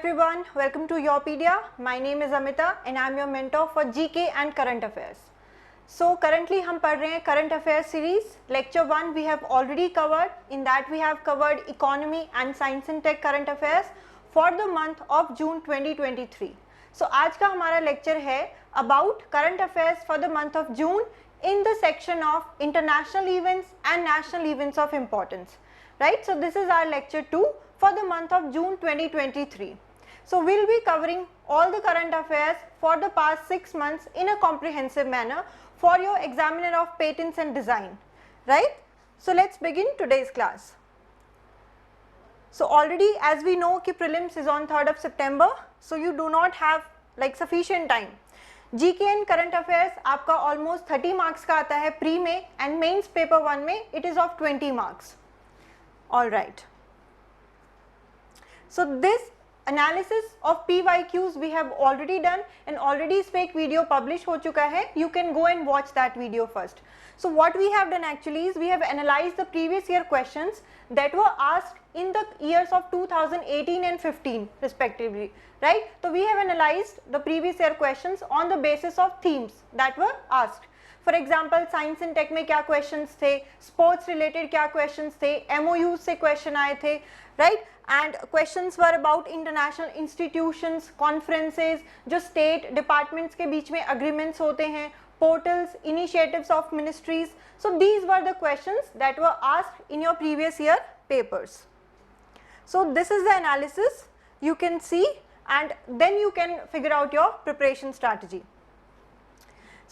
everyone, welcome to Yourpedia. My name is Amita and I am your mentor for GK and Current Affairs. So currently हम पढ़ रहे हैं Current Affairs series. Lecture 1 we have already covered. In that we have covered Economy and Science and Tech Current Affairs for the month of June 2023. So आज का हमारा lecture है about Current Affairs for the month of June in the section of International Events and National Events of Importance. Right? So this is our lecture 2 for the month of June 2023. So we'll be covering all the current affairs for the past 6 months in a comprehensive manner for your examiner of patents and design, right? So let's begin today's class. So already as we know कि prelims is on 3rd of September, so you do not have like sufficient time. GK and current affairs आपका almost 30 marks का आता है pre में and mains paper 1 में it is of 20 marks. All right. So this analysis of PYQs we have already done and already इस पे एक video publish हो चुका है. You can go and watch that video first. So what we have done actually is we have analyzed the previous year questions that were asked in the years of 2018 and 15 respectively, right? So we have analyzed the previous year questions on the basis of themes that were asked. For example, science and tech में क्या questions थे, sports related क्या questions थे, MOUs से question आए थे, right? And questions were about international institutions, conferences, जो state departments के बीच में अग्रीमेंट्स होते हैं, portals, initiatives of ministries. So these were the questions that were asked in your previous year papers. So this is the analysis you can see and then you can figure out your preparation strategy.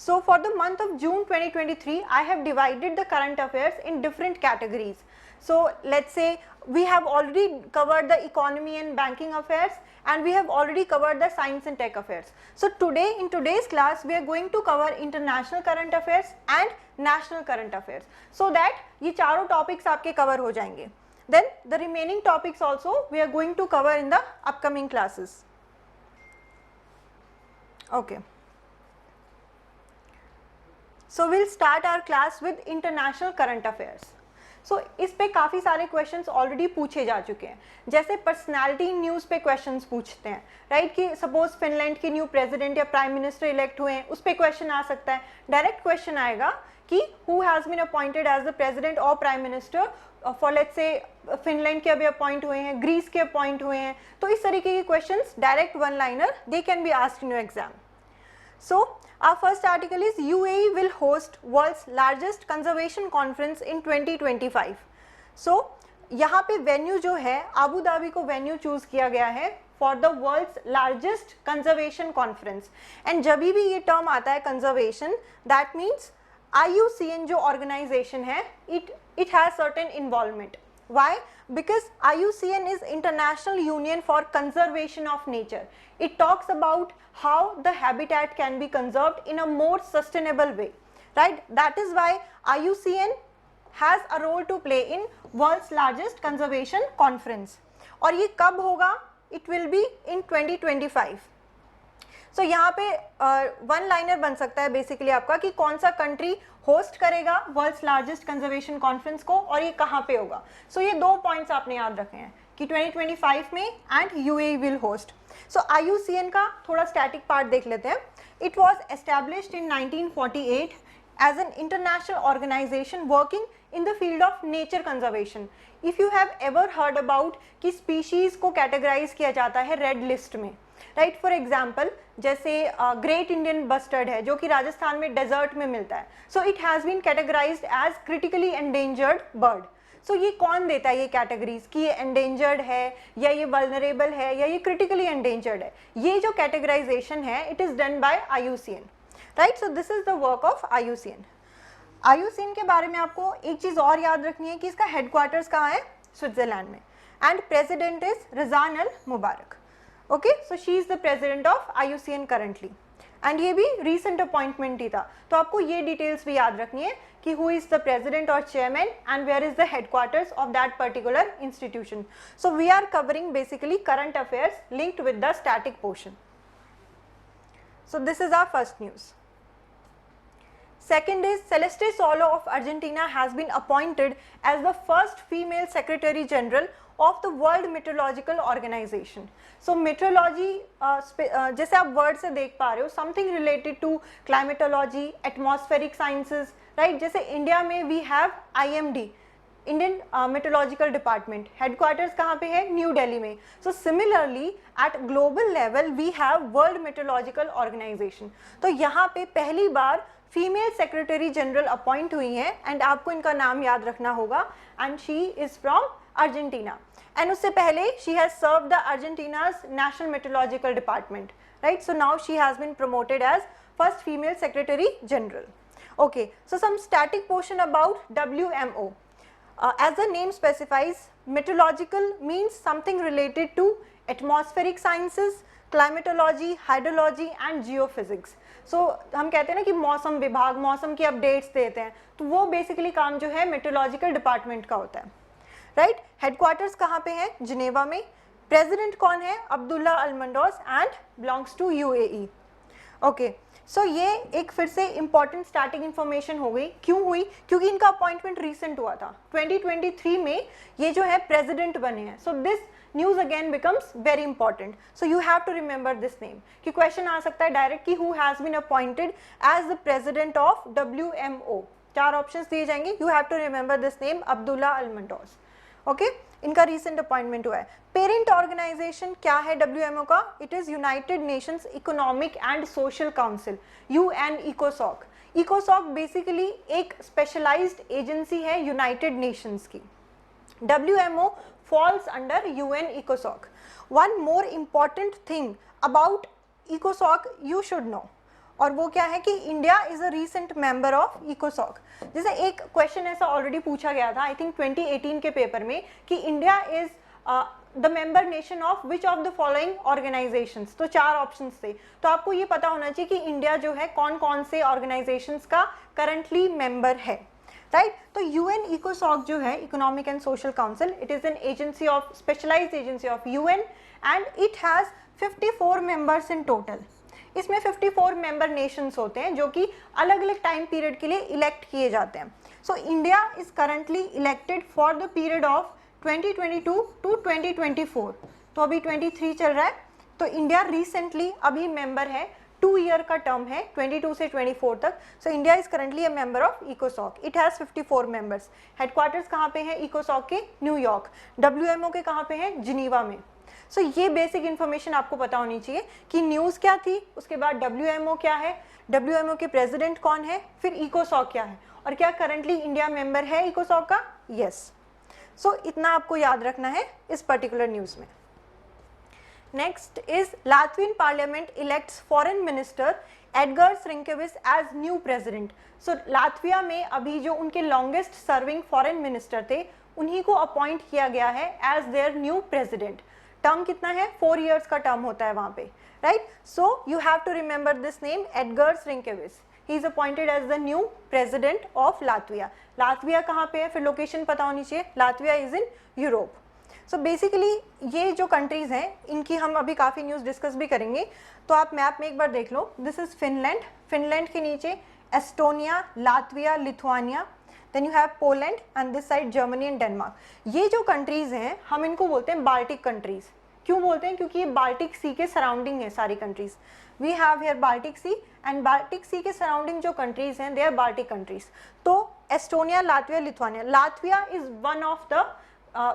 So for the month of June 2023, I have divided the current affairs in different categories. So let's say we have already covered the economy and banking affairs and we have already covered the science and tech affairs. So today in today's class we are going to cover international current affairs and national current affairs so that ये चारों topics आपके cover हो जाएंगे. Then the remaining topics also we are going to cover in the upcoming classes. Okay. So we'll start our class with international current affairs. So इस पे काफ़ी सारे questions already पूछे जा चुके हैं. जैसे personality news पे questions पूछते हैं, right? कि suppose फिनलैंड के new president या prime minister elect हुए हैं, उस पे question आ सकता है. Direct question आएगा कि who has been appointed as the president or prime minister for let's say Finland के अभी अपॉइंट हुए हैं, ग्रीस के अपॉइंट हुए हैं. तो इस तरीके के questions direct one liner they can be asked in your exam. So our first article is UAE will host world's largest conservation conference in 2025. So यहाँ पे वेन्यू जो है अबू धाबी को वेन्यू चूज किया गया है for the world's largest conservation conference. And जब भी ये टर्म आता है कंजर्वेशन, दैट मीन्स IUCN जो ऑर्गेनाइजेशन है it has certain involvement. Why? Because IUCN is International Union for Conservation of Nature. It talks about how the habitat can be conserved in a more sustainable way, right? That is why IUCN has a role to play in world's largest conservation conference. और ये कब होगा? It will be in 2025. So यहाँ पे one liner बन सकता है basically आपका कि कौन सा कंट्री होस्ट करेगा वर्ल्ड्स लार्जेस्ट कंजर्वेशन कॉन्फ्रेंस को और ये कहाँ पे होगा. सो ये दो पॉइंट्स आपने याद रखे हैं कि 2025 में and UAE will host. So IUCN का थोड़ा स्टैटिक पार्ट देख लेते हैं. It was established in 1948 as an international organization working in the field of nature conservation. If you have ever heard about कि species को categorize किया जाता है रेड लिस्ट में, राइट? फॉर एग्जाम्पल जैसे ग्रेट इंडियन बस्टर्ड है जो कि राजस्थान में डेजर्ट में मिलता है. So it has been categorised as critically endangered bird. सो ये कौन देता है ये कैटेगरीज कि ये एंडेंजर्ड है या ये वल्नरेबल है या ये क्रिटिकली एंडेंजर्ड है? ये जो कैटेगराइजेशन है it is done by IUCN, right? So this is the work of IUCN. IUCN के बारे में आपको एक चीज़ और याद रखनी है कि इसका हेडक्वार्टर्स कहाँ है? स्विट्जरलैंड में. And president is Razan Al Mubarak. Okay, so she is the president of IUCN currently. And ये भी रीसेंट अपॉइंटमेंट ही था, तो आपको ये डिटेल्स भी याद रखनी है कि हु इज़ द प्रेसिडेंट और chairman and where is the headquarters of that particular institution. So we are covering basically current affairs linked with the static portion. So this is our first news. Second is Celeste Solo of Argentina has been appointed as the first female Secretary General of the World Meteorological Organization. So meteorology जैसे आप word से देख पा रहे हो, something related to climatology, atmospheric sciences, right? जैसे India में we have IMD, Indian Meteorological Department, headquarters कहाँ पे है? न्यू दिल्ली में. So similarly at global level we have World Meteorological Organization. तो यहाँ पे पहली बार फीमेल सेक्रेटरी जनरल अपॉइंट हुई हैं एंड आपको इनका नाम याद रखना होगा, and she is from Argentina. And उससे पहले she has serve the Argentina's national meteorological department, right. So now she has been promoted as first female secretary general. Okay, so some static portion about WMO. As the name specifies, meteorological means something related to atmospheric sciences, climatology, hydrology and geophysics. So हम कहते हैं ना कि मौसम विभाग मौसम की updates देते हैं, तो वो बेसिकली काम जो है मेट्रोलॉजिकल डिपार्टमेंट का होता है, राइट. हेडक्वार्टर्स कहाँ पे है? जिनेवा में. प्रेसिडेंट कौन है? Abdulla Al Mandous and belongs to UAE. Okay, so ये एक फिर से इंपॉर्टेंट स्टैटिक इन्फॉर्मेशन हो गई. क्यों हुई? क्योंकि इनका अपॉइंटमेंट रिसेंट हुआ था 2023 में, ये जो है प्रेसिडेंट बने हैं. So this news again becomes very important. So you have to remember this name, कि क्वेश्चन आ सकता है डायरेक्ट कि who has been appointed as the president of WMO. 4 options दिए जाएंगे. You have to remember this name, Abdullah अल-मंडोस. Okay, इनका recent appointment हुआ है. पेरेंट ऑर्गेनाइजेशन क्या है WMO का? It is United Nations economic and social council, UN इकोसॉक. इकोसॉक basically एक specialised agency है यूनाइटेड नेशंस की. WMO falls under UN इकोसॉक. One more important thing about इकोसॉक you should know, और वो क्या है कि India is a recent member of इकोसॉक. जैसे एक क्वेश्चन ऐसा ऑलरेडी पूछा गया था आई थिंक 2018 के पेपर में, कि India is the member nation of which of the following organisations. तो 4 ऑप्शंस थे. तो आपको ये पता होना चाहिए कि इंडिया जो है कौन कौन से ऑर्गेनाइजेशंस का करंटली मेंबर है, राइट. तो UN इकोसॉक जो है economic and social council, it is an agency of specialised agency of UN and it has 54 members in total. इसमें 54 मेंबर नेशंस होते हैं जो कि अलग अलग टाइम पीरियड के लिए इलेक्ट किए जाते हैं. So India is currently elected for the period of 2022 to 2024. तो अभी 23 चल रहा है. तो इंडिया रिसेंटली अभी मेंबर है, 2 ईयर का टर्म है 22 से 24 तक. So India is currently a member of इकोसॉक. It has 54 members. हेडक्वार्टर्स कहाँ पे है इकोसॉक के? न्यूयॉर्क. WMO के कहाँ पे हैं? जिनीवा में. सो ये बेसिक इन्फॉर्मेशन आपको पता होनी चाहिए कि न्यूज़ क्या थी, उसके बाद WMO क्या है, WMO के प्रेसिडेंट कौन है, फिर इकोसॉक क्या है, और क्या करंटली इंडिया मेंबर है इकोसॉक का? यस. सो इतना आपको याद रखना है इस पर्टिकुलर न्यूज़ में. Next is Latvian parliament elects foreign minister Edgars Rinkevics as new president. So Latvia में अभी जो उनके लॉन्गेस्ट सर्विंग फॉरेन मिनिस्टर थे, उन्हीं को अपॉइंट किया गया है as their new president. Term कितना है? 4 इयर्स का टर्म होता है वहाँ पे, right. So you have to remember this name, Edgars Rinkevics. He is appointed as the new president of Latvia. Latvia कहाँ पे है? फिर लोकेशन पता होनी चाहिए. Latvia is in Europe. So basically ये जो कंट्रीज़ हैं इनकी हम अभी काफ़ी न्यूज़ डिस्कस भी करेंगे. तो आप मैप में एक बार देख लो. This is Finland. फिनलैंड के नीचे Estonia, Latvia, Lithuania, then you have Poland and this side Germany and Denmark. ये जो कंट्रीज़ हैं हम इनको बोलते हैं बाल्टिक कंट्रीज़. क्यों बोलते हैं? क्योंकि ये बाल्टिक सी के सराउंडिंग है सारी countries. We have here Baltic sea and Baltic sea के सराउंडिंग जो कंट्रीज़ हैं दे आर बाल्टिक कंट्रीज़. तो Estonia, Latvia, Lithuania. Latvia is one of the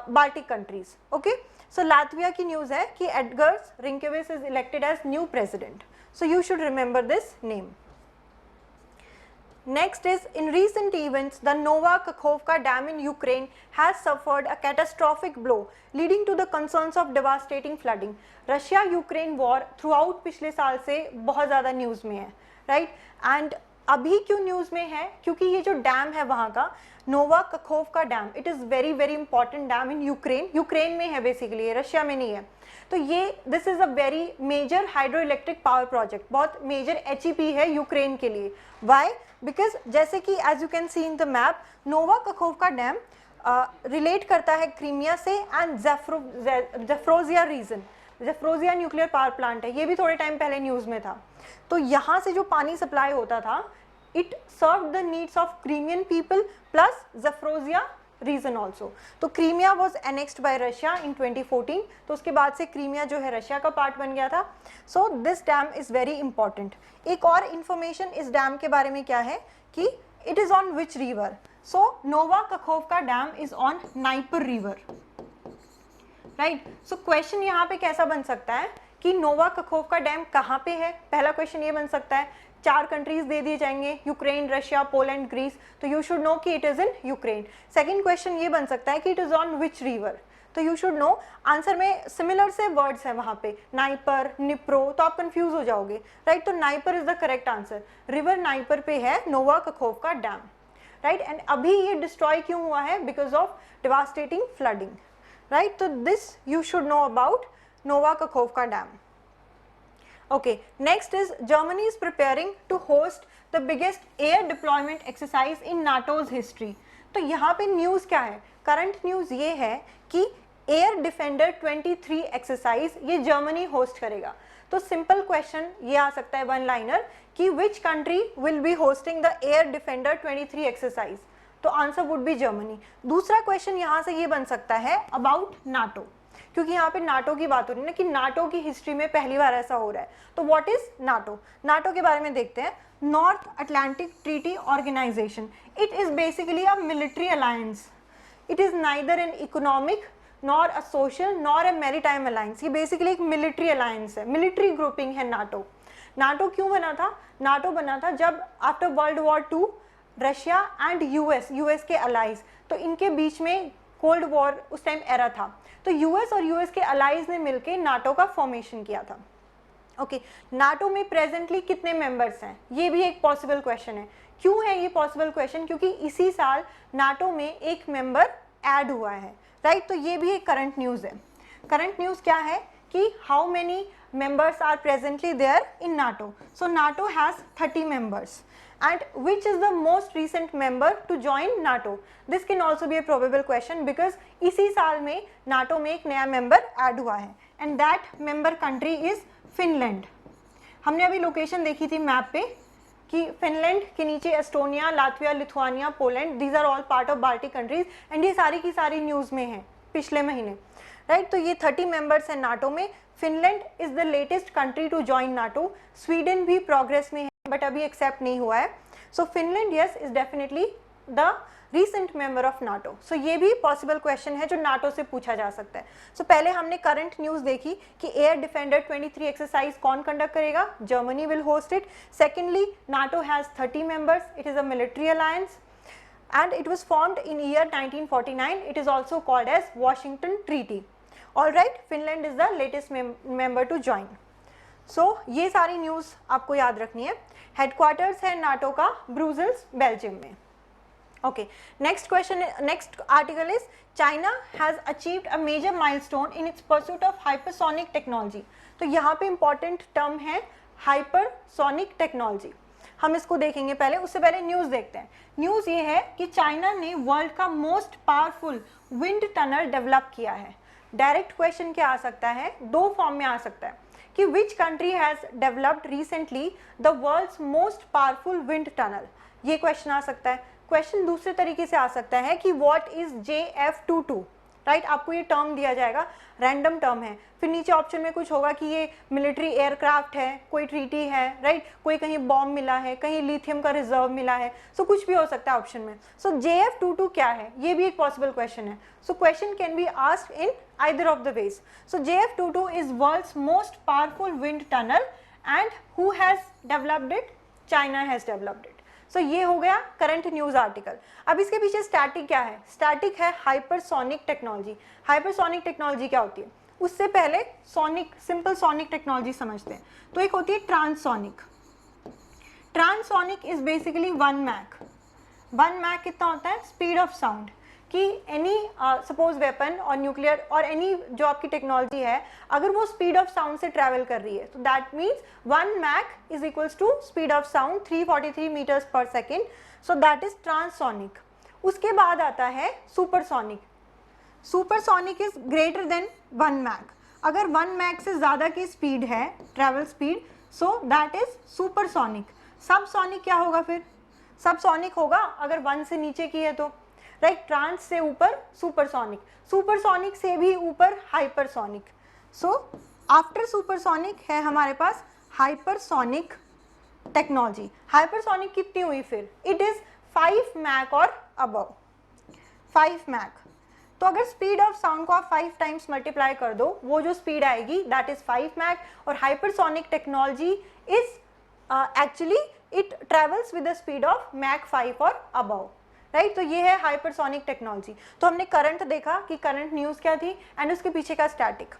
Baltic countries. Okay, so Latvia की news है कि Edgars Rinkevics is elected as new president. So you should remember this name. Next is, in recent events, the Nova Kakhovka Dam in Ukraine has suffered a catastrophic blow, leading to the concerns of devastating flooding. Russia-Ukraine war throughout पिछले साल से बहुत ज़्यादा news में है, right? And अभी क्यों news में है? क्योंकि ये जो डैम है वहाँ का Nova Kakhovka dam, it is very very important dam in Ukraine. Ukraine में है बेसिकली, रशिया में नहीं है. तो ये this is a very major hydro electric power project, बहुत मेजर HEP है यूक्रेन के लिए. वाई? बिकॉज जैसे कि as you can see in the map, Nova Kakhovka dam relate करता है क्रीमिया से and Zaporizhzhia region. Zaporizhzhia nuclear power plant है, ये भी थोड़े टाइम पहले न्यूज़ में था. तो यहाँ से जो पानी सप्लाई होता था, it serve the needs of Crimean people plus Zaporizhzhia reason also. तो Crimea was annexed by Russia in 2014, तो उसके बाद से क्रीमिया जो है रशिया का पार्ट बन गया था. So this dam is very important. एक और इंफॉर्मेशन इस डैम के बारे में क्या है कि it is on which river? So Nova Kakhovka dam is on NIPER river. Right. So question यहाँ पे कैसा बन सकता है कि नोवा कखोवका डैम कहाँ पे है? पहला क्वेश्चन ये बन सकता है. 4 कंट्रीज दे दिए जाएंगे, यूक्रेन, रशिया, पोलैंड, ग्रीस, तो यू शुड नो कि it is in Ukraine. Second question ये बन सकता है कि it is on which river, तो यू शुड नो. आंसर में सिमिलर से वर्ड्स हैं वहाँ पे, नाइपर, निप्रो, तो आप कंफ्यूज हो जाओगे. राइट. तो Dnieper is the correct answer. River Dnieper पे है Nova Kakhovka dam. Right. And अभी ये डिस्ट्रॉय क्यों हुआ है? Because of devastating flooding. Right. तो this you should know about Nova Kakhovka dam. Okay, next is Germany is preparing to host the biggest air deployment exercise in NATO's history. तो यहाँ पे news क्या है? Current news ये है कि air defender 23 exercise ये जर्मनी होस्ट करेगा. तो सिंपल क्वेश्चन ये आ सकता है वन लाइनर कि which country will be hosting the air defender 23 exercise, तो आंसर वुड बी जर्मनी. दूसरा क्वेश्चन यहाँ से ये बन सकता है अबाउट नाटो, क्योंकि यहाँ पे नाटो की बात हो रही है ना कि नाटो की हिस्ट्री में पहली बार ऐसा हो रहा है. तो व्हाट इज नाटो? नाटो के बारे में देखते हैं. North Atlantic Treaty Organization. It is basically a military alliance. It is neither an economic nor a social nor a maritime alliance. ये बेसिकली एक मिलिट्री अलायंस है, मिलिट्री ग्रुपिंग है NATO. NATO क्यों बना था? नाटो बना था जब after World War 2 Russia and US के अलाइज, तो इनके बीच में कोल्ड वॉर उस टाइम एरा था, तो यूएस और यूएस के अलाइज ने मिलकर नाटो का फॉर्मेशन किया था. ओके. नाटो में प्रेजेंटली कितने मेंबर्स हैं? ये भी एक पॉसिबल क्वेश्चन है. क्यों है ये पॉसिबल क्वेश्चन? क्योंकि इसी साल नाटो में एक मेंबर ऐड हुआ है. राइट. तो ये भी एक करंट न्यूज़ है. करंट न्यूज़ क्या है कि how many members are presently there in NATO. So NATO has 30 members. And which is the most recent member to join NATO? This can also be a probable question because इसी साल में NATO में एक नया member add हुआ है and that member country is Finland. हमने अभी लोकेशन देखी थी मैप पे कि फिनलैंड के नीचे Estonia, Latvia, Lithuania, Poland, these are all part of Baltic countries and ये सारी की सारी न्यूज़ में है पिछले महीने. राइट. तो ये 30 मेंबर्स हैं नाटो में. Finland is the latest country to join NATO. Sweden भी प्रोग्रेस में है बट अभी एक्सेप्ट नहीं हुआ है. So Finland yes is definitely the recent member of NATO. So ये भी पॉसिबल क्वेश्चन है जो नाटो से पूछा जा सकता है. सो पहले हमने करंट न्यूज़ देखी कि एयर डिफेंडर 23 एक्सरसाइज कौन कंडक्ट करेगा? Germany will host it. Secondly, NATO has 30 members. It is a military alliance and it was formed in year 1949. It is also called as Washington Treaty. All right, Finland is the latest member to join. So ये सारी news आपको याद रखनी है. Headquarters है NATO का Brussels, Belgium में. Okay, next question, next article is China has achieved a major milestone in its pursuit of hypersonic technology. तो यहाँ पे important term है hypersonic technology. हम इसको देखेंगे पहले, उससे पहले न्यूज़ देखते हैं. न्यूज़ ये है कि चाइना ने वर्ल्ड का most powerful wind tunnel develop किया है. डायरेक्ट क्वेश्चन क्या आ सकता है? दो फॉर्म में आ सकता है कि which country has developed recently the world's most powerful wind tunnel. ये क्वेश्चन आ सकता है. क्वेश्चन दूसरे तरीके से आ सकता है कि व्हाट इज JF-22. राइट. आपको ये टर्म दिया जाएगा, रैंडम टर्म है, फिर नीचे ऑप्शन में कुछ होगा कि ये मिलिट्री एयरक्राफ्ट है, कोई ट्रीटी है, राइट, कोई कहीं बॉम्ब मिला है, कहीं लिथियम का रिजर्व मिला है. सो कुछ भी हो सकता है ऑप्शन में. सो JF-22 क्या है? ये भी एक पॉसिबल क्वेश्चन है. So question can be asked in either of the ways. So JF-22 is world's most powerful wind tunnel and who has developed it? China has developed it. So ये हो गया current news article. अब इसके पीछे static क्या है? Static है hypersonic technology. Hypersonic technology क्या होती है? उससे पहले सोनिक, सिंपल सोनिक टेक्नोलॉजी समझते हैं. तो एक होती है transonic. Transonic is basically 1 Mach. 1 Mach कितना होता है? Speed of sound. कि एनी सपोज वेपन और न्यूक्लियर और एनी जो आपकी टेक्नोलॉजी है, अगर वो स्पीड ऑफ साउंड से ट्रैवल कर रही है तो that means 1 Mach is equals to speed of sound 343 meters per second. So that is transonic. उसके बाद आता है supersonic. Supersonic is greater than 1 Mac. अगर 1 मैक से ज़्यादा की स्पीड है, travel speed, so that is supersonic. Subsonic क्या होगा फिर? सबसोनिक होगा अगर 1 से नीचे की है तो, राइट, ट्रांस से ऊपर सुपरसोनिक, सुपरसोनिक से भी ऊपर हाइपरसोनिक। सो आफ्टर सुपरसोनिक है हमारे पास हाइपरसोनिक टेक्नोलॉजी। हाइपरसोनिक कितनी हुई फिर? इट इज 5 मैक और अबव, 5 मैक। तो अगर स्पीड ऑफ साउंड को आप 5 टाइम्स मल्टीप्लाई कर दो, वो जो स्पीड आएगी दैट इज 5 मैक। और hypersonic technology is actually it travels with the speed of Mach 5 और अबव, राइट। तो ये है हाइपरसोनिक टेक्नोलॉजी। तो हमने करंट देखा कि करंट न्यूज़ क्या थी एंड उसके पीछे का स्टैटिक।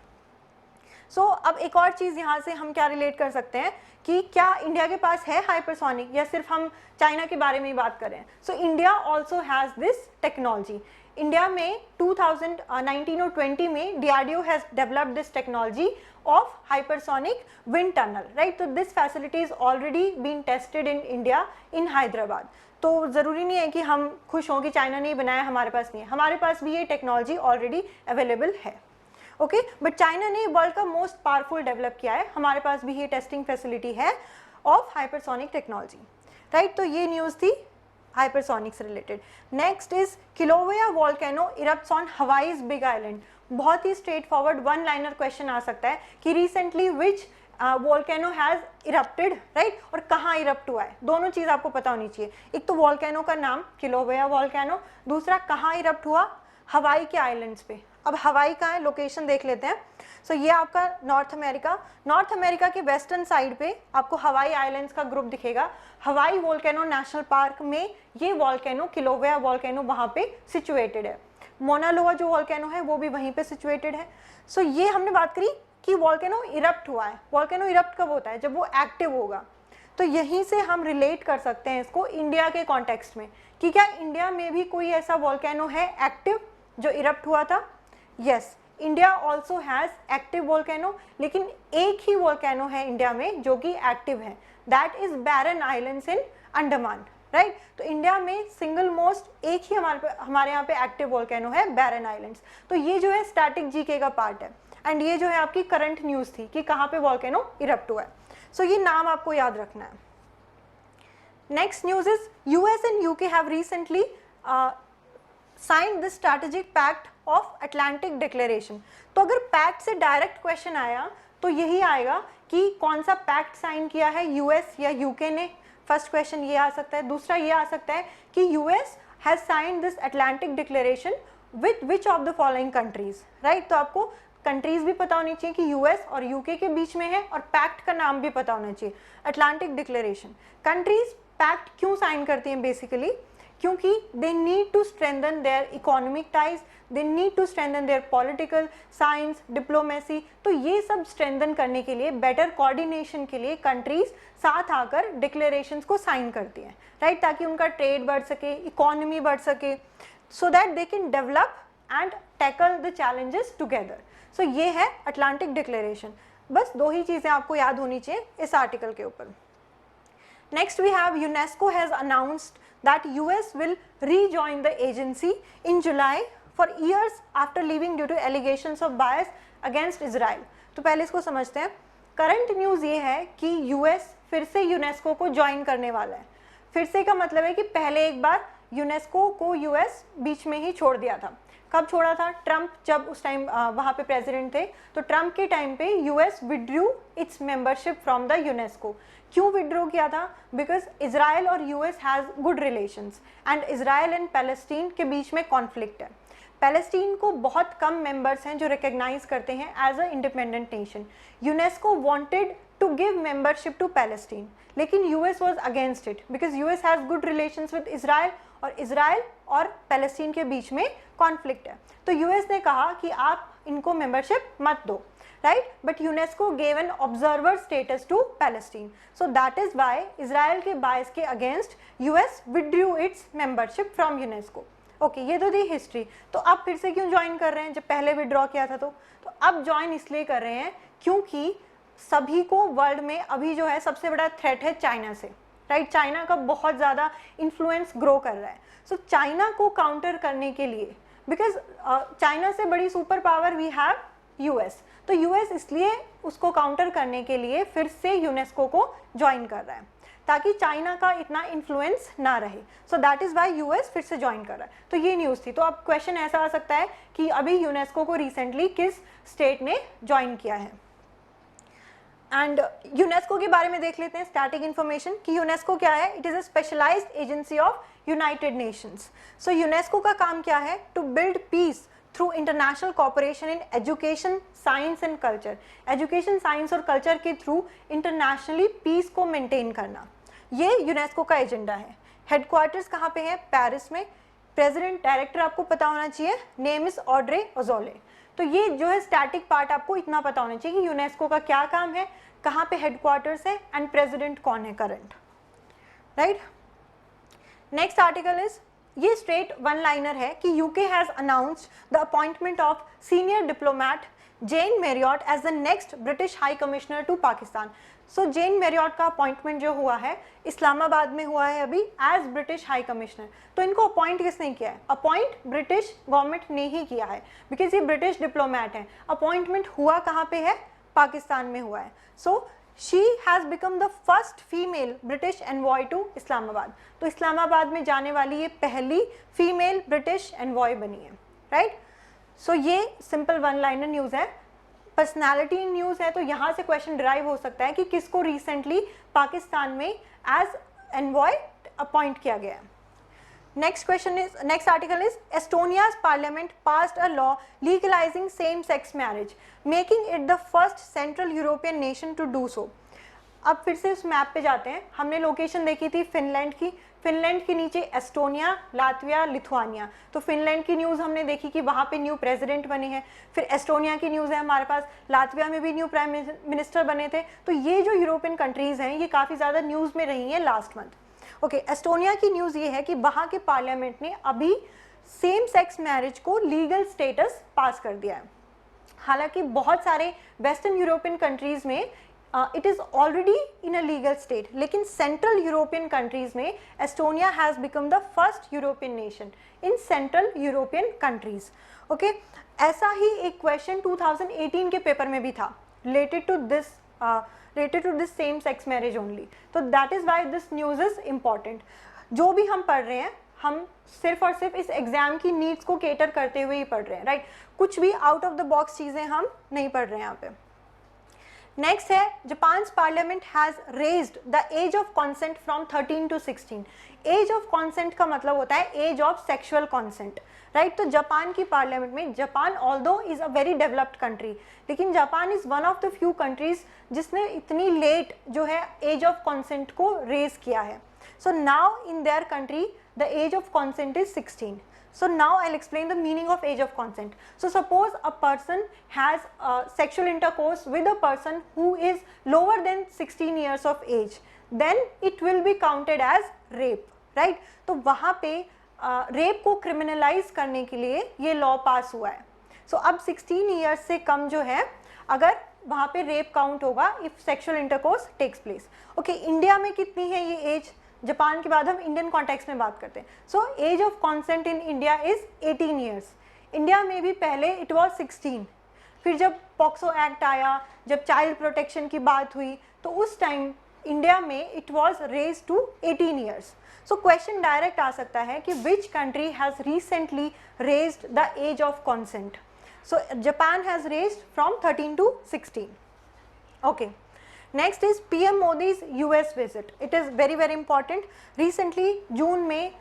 सो अब एक और चीज़ यहाँ से हम क्या रिलेट कर सकते हैं कि क्या इंडिया के पास है हाइपरसोनिक या सिर्फ हम चाइना के बारे में ही बात करें? So India also has this technology. India में 2019 और 20 में DRDO has developed this technology of hypersonic wind tunnel, right. तो this facility is already been tested in India in Hyderabad. तो ज़रूरी नहीं है कि हम खुश हों कि चाइना ने बनाया, हमारे पास नहीं है, हमारे पास भी ये टेक्नोलॉजी ऑलरेडी अवेलेबल है, ओके। बट चाइना ने वर्ल्ड का मोस्ट पावरफुल डेवलप किया है, हमारे पास भी ये टेस्टिंग फैसिलिटी है ऑफ हाइपरसोनिक टेक्नोलॉजी, राइट। तो ये न्यूज़ थी हाइपरसोनिक से related. Next is Kilauea volcano erupts on Hawaii's big island. बहुत ही straight forward one liner question आ सकता है कि recently which volcano has erupted, right, और कहाँ इरप्ट हुआ है। दोनों चीज़ आपको पता होनी चाहिए, एक तो वोल्केनो का नाम किलोवेआ वोल्केनो, दूसरा कहाँ इरप्ट हुआ, हवाई के आइलैंड्स पे। अब हवाई कहाँ है, लोकेशन देख लेते हैं। सो ये आपका नॉर्थ अमेरिका, नॉर्थ अमेरिका के वेस्टर्न साइड पे आपको हवाई आइलैंड्स का ग्रुप दिखेगा। हवाई वोल्केनो नेशनल पार्क में ये वोल्केनो किलोवेआ वोल्केनो वहाँ पे सिचुएटेड है। मोना लोआ जो वोल्केनो है वो भी वहीं पे सिचुएटेड है। सो ये हमने बात करी कि वोल्केनो इरप्ट हुआ है। वोल्केनो इरप्ट कब होता है? जब वो एक्टिव होगा। तो यहीं से हम रिलेट कर सकते हैं इसको इंडिया के कॉन्टेक्स्ट में कि क्या इंडिया में भी कोई ऐसा वोल्केनो है एक्टिव जो इरप्ट हुआ था? Yes, India also has active volcano, लेकिन एक ही वोल्केनो है इंडिया में जो कि एक्टिव है, that is Barren Islands in Andaman, right. तो इंडिया में सिंगल मोस्ट एक ही हमारे यहाँ पे एक्टिव वोल्केनो है, बैरन आइलैंड्स। तो ये जो है स्टैटिक जीके का पार्ट है एंड ये जो है आपकी करंट न्यूज़ थी कि कहाँ पे वोल्केनो इरप्ट हुआ है। सो ये नाम आपको याद रखना है। Next news is US and UK have recently signed the strategic pact of Atlantic declaration. तो अगर पैक्ट से डायरेक्ट क्वेश्चन आया तो यही आएगा कि कौन सा पैक्ट साइन किया है, US या UK ने। फर्स्ट क्वेश्चन ये आ सकता है। दूसरा ये आ सकता है कि US has signed this Atlantic declaration with which of the following countries, right. तो आपको कंट्रीज भी पता होनी चाहिए कि US और UK के बीच में है और पैक्ट का नाम भी पता होना चाहिए, अटलांटिक डिक्लेरेशन। कंट्रीज पैक्ट क्यों साइन करती हैं? बेसिकली क्योंकि they need to strengthen their economic ties, they need to strengthen their political, science, diplomacy. तो ये सब स्ट्रेंथन करने के लिए, बेटर कोऑर्डिनेशन के लिए कंट्रीज साथ आकर डिक्लेरेशंस को साइन करती हैं, राइट, ताकि उनका ट्रेड बढ़ सके, इकोनॉमी बढ़ सके, so that they can develop and tackle the challenges together. So ये है अटलांटिक डिक्लेरेशन। बस दो ही चीज़ें आपको याद होनी चाहिए इस आर्टिकल के ऊपर। Next we have UNESCO has announced that US will rejoin the agency in July for years after leaving due to allegations of bias against Israel। तो पहले इसको समझते हैं। करंट न्यूज़ ये है कि US फिर से यूनेस्को को ज्वाइन करने वाला है। फिर से का मतलब है कि पहले एक बार यूनेस्को को US बीच में ही छोड़ दिया था। कब छोड़ा था? ट्रंप जब उस टाइम वहाँ पे प्रेसिडेंट थे, तो ट्रंप के टाइम पे US withdrew it's membership from the UNESCO. क्यों विड्रॉ किया था? बिकॉज इजराइल और US has good relations and Israel and Palestine के बीच में कॉन्फ्लिक्ट है। पैलेस्टीन को बहुत कम मेंबर्स हैं जो रिकग्नाइज करते हैं as a independent nation. UNESCO wanted to give membership to Palestine, लेकिन US was against it because US has good relations with Israel और इजराइल और पैलेस्टीन के बीच में कॉन्फ्लिक्ट है। तो US ने कहा कि आप इनको मेंबरशिप मत दो, right? But UNESCO gave an observer status to Palestine. So that is why Israel के bias के against US withdrew its membership from UNESCO. Okay, ये तो थी हिस्ट्री। तो अब फिर से क्यों ज्वाइन कर रहे हैं? जब पहले विड्रॉ किया था तो अब ज्वाइन इसलिए कर रहे हैं क्योंकि सभी को वर्ल्ड में अभी जो है सबसे बड़ा थ्रेट है चाइना से, राइट। चाइना का बहुत ज़्यादा इन्फ्लुएंस ग्रो कर रहा है। सो चाइना को काउंटर करने के लिए, बिकॉज चाइना से बड़ी super power we have US, तो US इसलिए उसको काउंटर करने के लिए फिर से यूनेस्को को ज्वाइन कर रहा है। ताकि चाइना का इतना इन्फ्लुएंस ना रहे। So that is Y US फिर से ज्वाइन कर रहा है। तो ये न्यूज़ थी। तो अब क्वेश्चन ऐसा आ सकता है कि अभी यूनेस्को को रिसेंटली किस स्टेट ने ज्वाइन किया है। एंड यूनेस्को के बारे में देख लेते हैं स्टैटिक इन्फॉर्मेशन कि यूनेस्को क्या है। It is a specialised agency of United Nations. So UNESCO का काम क्या है, to build peace through international cooperation in education, science and culture. Education, science और कल्चर के थ्रू इंटरनेशनली पीस को मेंटेन करना, ये यूनेस्को का एजेंडा है। हेडक्वार्टर्स कहाँ पे है, पेरिस में। प्रेसिडेंट डायरेक्टर आपको पता होना चाहिए, नेम इज ऑड्रे अज़ौले। तो ये जो है स्टैटिक पार्ट आपको इतना पता होना चाहिए कि यूनेस्को का क्या काम है, कहाँ पे हेडक्वार्टर्स है एंड प्रेसिडेंट कौन है current, right. Next article is, ये स्ट्रेट वन लाइनर है कि UK has announced the appointment of senior diplomat Jane Marriott as the next British high commissioner to Pakistan. So Jane Marriott का appointment जो हुआ है इस्लामाबाद में हुआ है अभी एज ब्रिटिश हाई कमिश्नर। तो इनको अपॉइंट किसने किया है, अपॉइंट ब्रिटिश गवर्नमेंट ने ही किया है, बिकॉज ये ब्रिटिश डिप्लोमैट हैं। अपॉइंटमेंट हुआ कहाँ पे है, पाकिस्तान में हुआ है। So she has become the first female British envoy to Islamabad. तो इस्लामाबाद में जाने वाली ये पहली फीमेल ब्रिटिश एनवॉय बनी है, राइट। सो ये सिंपल वन लाइनर न्यूज़ है। पर्सनालिटी न्यूज़ है, तो यहाँ से क्वेश्चन ड्राइव हो सकता है कि किसको रिसेंटली पाकिस्तान में एज एनवॉय अपॉइंट किया गया है। Next article is, Estonia's parliament passed a law legalizing same-sex marriage, making it the first Central European nation to do so. अब फिर से उस मैप पे जाते हैं। हमने लोकेशन देखी थी फिनलैंड की, फिनलैंड के नीचे एस्टोनिया, लातविया, लिथुआनिया। तो फिनलैंड की न्यूज़ हमने देखी कि वहाँ पे न्यू प्रेसिडेंट बने हैं। फिर एस्टोनिया की न्यूज़ है हमारे पास, लातविया में भी न्यू प्राइम मिनिस्टर बने थे। तो ये जो यूरोपियन कंट्रीज़ हैं ये काफ़ी ज़्यादा न्यूज़ में रही हैं लास्ट मंथ। ओके, एस्टोनिया की न्यूज़ ये है कि वहाँ के पार्लियामेंट ने अभी सेम सेक्स मैरिज को लीगल स्टेटस पास कर दिया है। हालांकि बहुत सारे वेस्टर्न यूरोपियन कंट्रीज़ में it is already in a legal state, लेकिन सेंट्रल यूरोपियन कंट्रीज़ में Estonia has become the first European nation in central European countries. Okay, ऐसा ही एक क्वेश्चन 2018 के पेपर में भी था related to this same sex marriage only. तो that is why this news is important. जो भी हम पढ़ रहे हैं हम सिर्फ और सिर्फ इस एग्जाम की नीड्स को केटर करते हुए ही पढ़ रहे हैं, राइट। कुछ भी आउट ऑफ द बॉक्स चीज़ें हम नहीं पढ़ रहे हैं यहाँ पे। नेक्स्ट है, Japan's parliament has raised the age of consent from 13 to 16। Age of consent का मतलब होता है age of sexual consent, right. तो जापान की पार्लियामेंट में, Japan although is a very developed country, लेकिन Japan is one of the few countries जिसने इतनी लेट जो है एज ऑफ कॉन्सेंट को रेज किया है। So now in their country the age of consent is 16. So now I'll explain the meaning of age of consent. So suppose a person has sexual intercourse with a person who is lower than 16 years of age, then it will be counted as rape, right? तो वहाँ पे rape को criminalize करने के लिए ये law पास हुआ है। सो अब 16 ईयर्स से कम जो है अगर वहाँ पे रेप काउंट होगा if sexual intercourse takes place. Okay, India में कितनी है ये एज, जापान के बाद हम इंडियन कॉन्टेक्स्ट में बात करते हैं। So age of consent in India is 18 years. India में भी पहले इट वाज 16, फिर जब पॉक्सो एक्ट आया, जब चाइल्ड प्रोटेक्शन की बात हुई, तो उस टाइम इंडिया में it was raise to 18 years. So question direct आ सकता है कि which country has recently raised the age of consent. So Japan has raised from 13 to 16. Okay, next is PM Modi's US visit. It is very very important. Recently June में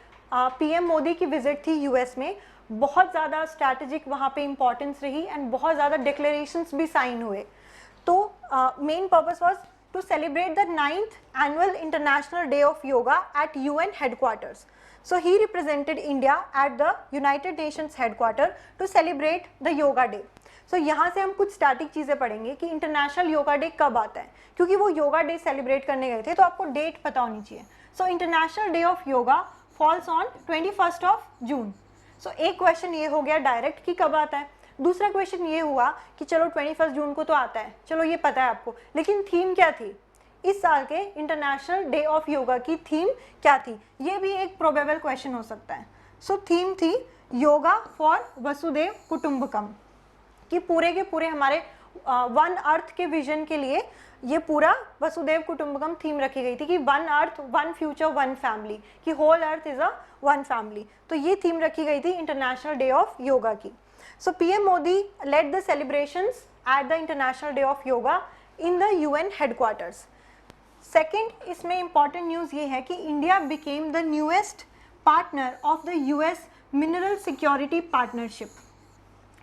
PM Modi की visit थी US में. बहुत ज़्यादा strategic वहाँ पे importance रही and बहुत ज़्यादा डिक्लेरेशंस भी साइन हुए. तो main purpose was to celebrate the 9th annual international day of yoga at UN headquarters. So he represented India at the United Nations headquarter to celebrate the Yoga Day. So यहाँ से हम कुछ static चीज़ें पढ़ेंगे कि international yoga day कब आता है, क्योंकि वो योगा डे सेलिब्रेट करने गए थे तो आपको डेट पता होनी चाहिए. So international day of yoga falls on 21 June. So एक क्वेश्चन ये हो गया डायरेक्ट कि कब आता है. दूसरा क्वेश्चन ये हुआ कि चलो 21 जून को तो आता है, चलो ये पता है आपको, लेकिन थीम क्या थी इस साल के इंटरनेशनल डे ऑफ योगा की थीम क्या थी, ये भी एक प्रोबेबल क्वेश्चन हो सकता है. सो थीम थी योगा फॉर वसुदेव कुटुंबकम, कि पूरे के पूरे हमारे वन अर्थ के विजन के लिए ये पूरा वसुदेव कुटुंबकम थीम रखी गई थी कि one earth one future one family, कि whole earth is a one family. तो ये थीम रखी गई थी इंटरनेशनल डे ऑफ योगा की। So PM Modi led the celebrations at the international day of yoga in the UN headquarters. Second इसमें important news ये है कि India became the newest partner of the US mineral security partnership.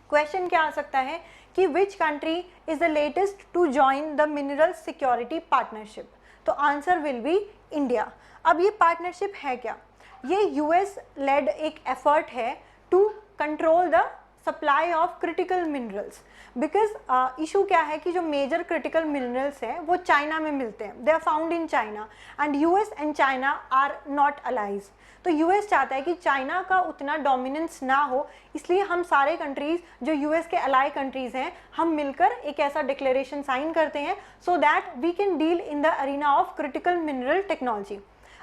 Question क्या आ सकता है कि which country is the latest to join the mineral security partnership? तो आंसर विल बी इंडिया। अब ये पार्टनरशिप है क्या? ये यूएस लेड एक एफर्ट है to control the supply of critical minerals. Because issue क्या है कि जो मेजर क्रिटिकल मिनरल्स हैं वो चाइना में मिलते हैं, they are found in China and US and China are not allies. तो यूएस चाहता है कि चाइना का उतना डोमिनेंस ना हो, इसलिए हम सारे कंट्रीज़ जो यूएस के अलाई कंट्रीज़ हैं हम मिलकर एक ऐसा डिक्लेरेशन साइन करते हैं so that we can deal in the arena of critical mineral technology.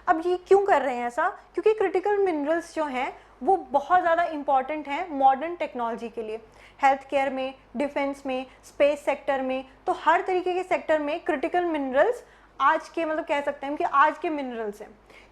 अब ये क्यों कर रहे हैं ऐसा? क्योंकि क्रिटिकल मिनरल्स जो हैं वो बहुत ज़्यादा इंपॉर्टेंट हैं मॉडर्न टेक्नोलॉजी के लिए, हेल्थ केयर में, डिफेंस में, स्पेस सेक्टर में, तो हर तरीके के सेक्टर में क्रिटिकल मिनरल्स आज के मतलब कह सकते हैं कि आज के मिनरल्स हैं।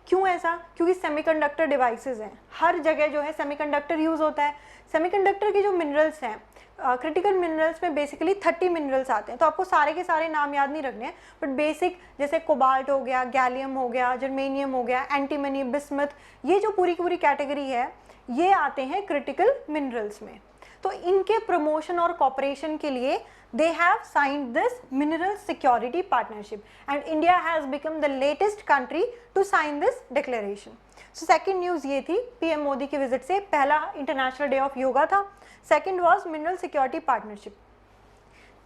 क्यों ऐसा? क्योंकि सेमीकंडक्टर डिवाइसेस हैं, हर जगह जो है सेमीकंडक्टर यूज़ होता है। सेमीकंडक्टर के जो मिनरल्स हैं, क्रिटिकल मिनरल्स में बेसिकली 30 मिनरल्स आते हैं, तो आपको सारे के सारे नाम याद नहीं रखने हैं, बट बेसिक जैसे कोबाल्ट हो गया, गैलियम हो गया, जर्मेनियम हो गया, एंटीमनी, बिस्मथ, ये जो पूरी की पूरी कैटेगरी है ये आते हैं क्रिटिकल मिनरल्स में। तो इनके प्रमोशन और कॉपरेशन के लिए they have signed this mineral security partnership and India has become the latest country to sign this declaration. So second news ये थी पीएम मोदी के विजिट से, पहला इंटरनेशनल डे ऑफ योगा था, second was mineral security partnership.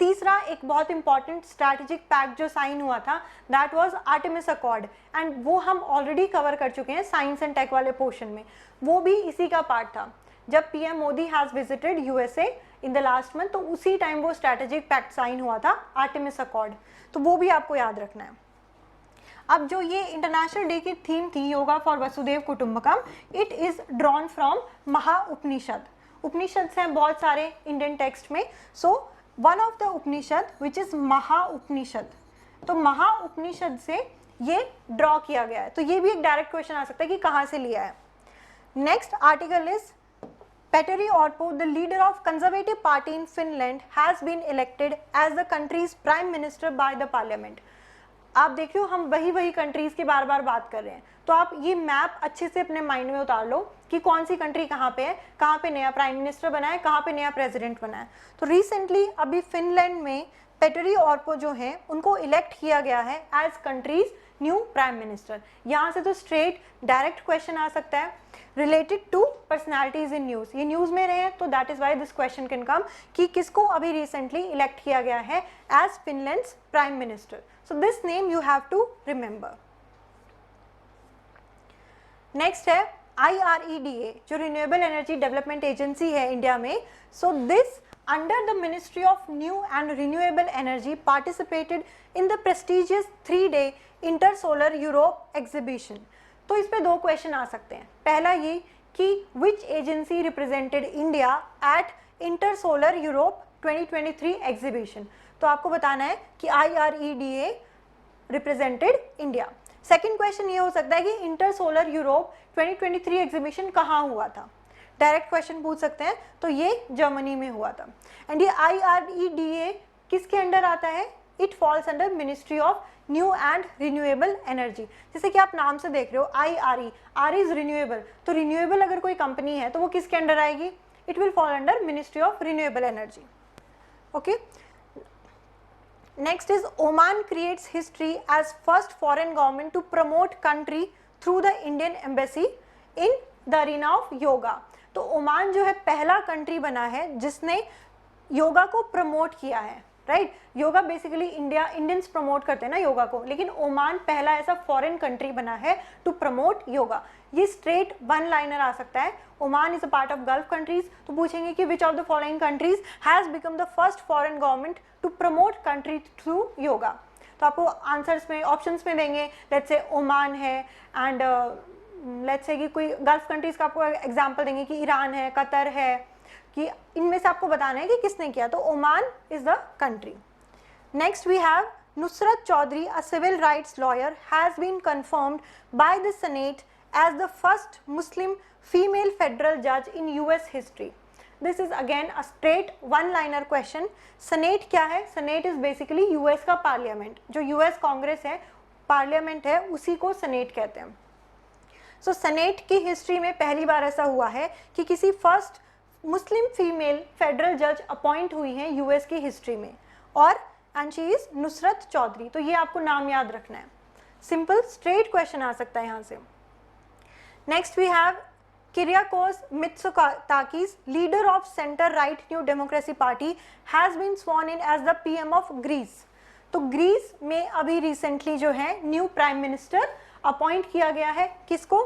तीसरा एक बहुत important strategic pact जो साइन हुआ था that was Artemis accord, and वो हम ऑलरेडी कवर कर चुके हैं साइंस एंड टेक वाले पोर्शन में, वो भी इसी का पार्ट था। जब PM Modi has visited USA in the last month, तो उसी टाइम वो स्ट्रैटेजिक पैक्ट साइन हुआ था आर्टेमिस अकॉर्ड, तो वो भी आपको याद रखना है। अब जो ये इंटरनेशनल डे की थीम थी yoga for Vasudhaiva Kutumbakam, it is drawn from Maha Upanishad. Upanishad हैं बहुत सारे इंडियन टेक्स्ट में, so one of the Upanishad which is Maha Upanishad, तो महा उपनिषद से ये ड्रॉ किया गया है। तो ये भी एक डायरेक्ट क्वेश्चन आ सकता है कि कहाँ से लिया है। Next article is Petteri Orpo, the leader of Conservative Party in Finland, has been elected as the country's prime minister by the parliament. आप देख रहे हो हम वही कंट्रीज की बार बार बात कर रहे हैं, तो आप ये मैप अच्छे से अपने माइंड में उतार लो कि कौन सी कंट्री कहाँ पे है, कहाँ पे नया प्राइम मिनिस्टर बना है, कहाँ पे नया प्रेसिडेंट बना है। तो रिसेंटली अभी फिनलैंड में पेटरी ऑर्पो जो हैं उनको इलेक्ट किया गया है as country's new prime minister. यहाँ से तो स्ट्रेट डायरेक्ट क्वेश्चन आ सकता है related to personalities in news, ये न्यूज़ में रहे हैं, तो that is why this question can come कि किसको अभी रिसेंटली इलेक्ट किया गया है as Finland's prime minister. So this name you have to remember. Next है IREDA, जो रिन्यूएबल एनर्जी डेवलपमेंट एजेंसी है इंडिया में। So this under the Ministry of New and Renewable Energy participated in the prestigious 3-day Intersolar Europe exhibition. तो इस पे दो question आ सकते हैं। पहला ये कि which agency represented India at Intersolar Europe 2023 exhibition, तो आपको बताना है कि IREDA represented India। Second question ये हो सकता है कि इंटरसोलर यूरोप 2023 एग्जीबिशन कहाँ हुआ था, डायरेक्ट क्वेश्चन पूछ सकते हैं, तो ये जर्मनी में हुआ था। एंड ये IREDA किसके अंडर आता है? It falls under ministry of new and renewable energy. जैसे कि आप नाम से देख रहे हो IRE, R इज रिन्यूएबल, तो रिन्यूएबल अगर कोई कंपनी है तो वो किसके अंडर आएगी? It will fall under ministry of renewable energy. Okay, next is Oman creates history as first foreign government to promote country through the Indian embassy in the arena of yoga. तो Oman जो है पहला country बना है जिसने योगा को promote किया है, right. Yoga basically Indians promote करते हैं ना योगा को, लेकिन ओमान पहला ऐसा फॉरेन कंट्री बना है टू प्रमोट योगा। ये स्ट्रेट वन लाइनर आ सकता है, Oman is a part of gulf countries, तो पूछेंगे कि which of the following countries has become the first foreign government to promote country through yoga. तो आपको आंसर्स में ऑप्शंस में देंगे, लेट्स से ओमान है एंड लेट्स से कि कोई गल्फ कंट्रीज का आपको एग्जांपल देंगे कि ईरान है, कतर है, कि इनमें से आपको बताना है कि किसने किया, तो Oman is the country. Next we have Nusrat Chaudhary, a civil rights lawyer, has been confirmed by the Senate as the first Muslim female federal judge in US history. This is again a straight one-liner question. Senate क्या है? Senate is basically US का parliament, जो US Congress है, parliament है, उसी को senate कहते हैं। सो सेनेट की हिस्ट्री में पहली बार ऐसा हुआ है कि किसी फर्स्ट मुस्लिम फीमेल फेडरल जज अपॉइंट हुई हैं यूएस की हिस्ट्री में, और and she is Nusrat Chaudhary. तो ये आपको नाम याद रखना है, सिंपल स्ट्रेट क्वेश्चन आ सकता है यहाँ से। Next we have Kyriakos Mitsotakis, leader of center-right New Democracy Party, has been sworn in as the PM of Greece. तो ग्रीस में अभी रिसेंटली जो है न्यू प्राइम मिनिस्टर अपॉइंट किया गया है, किसको?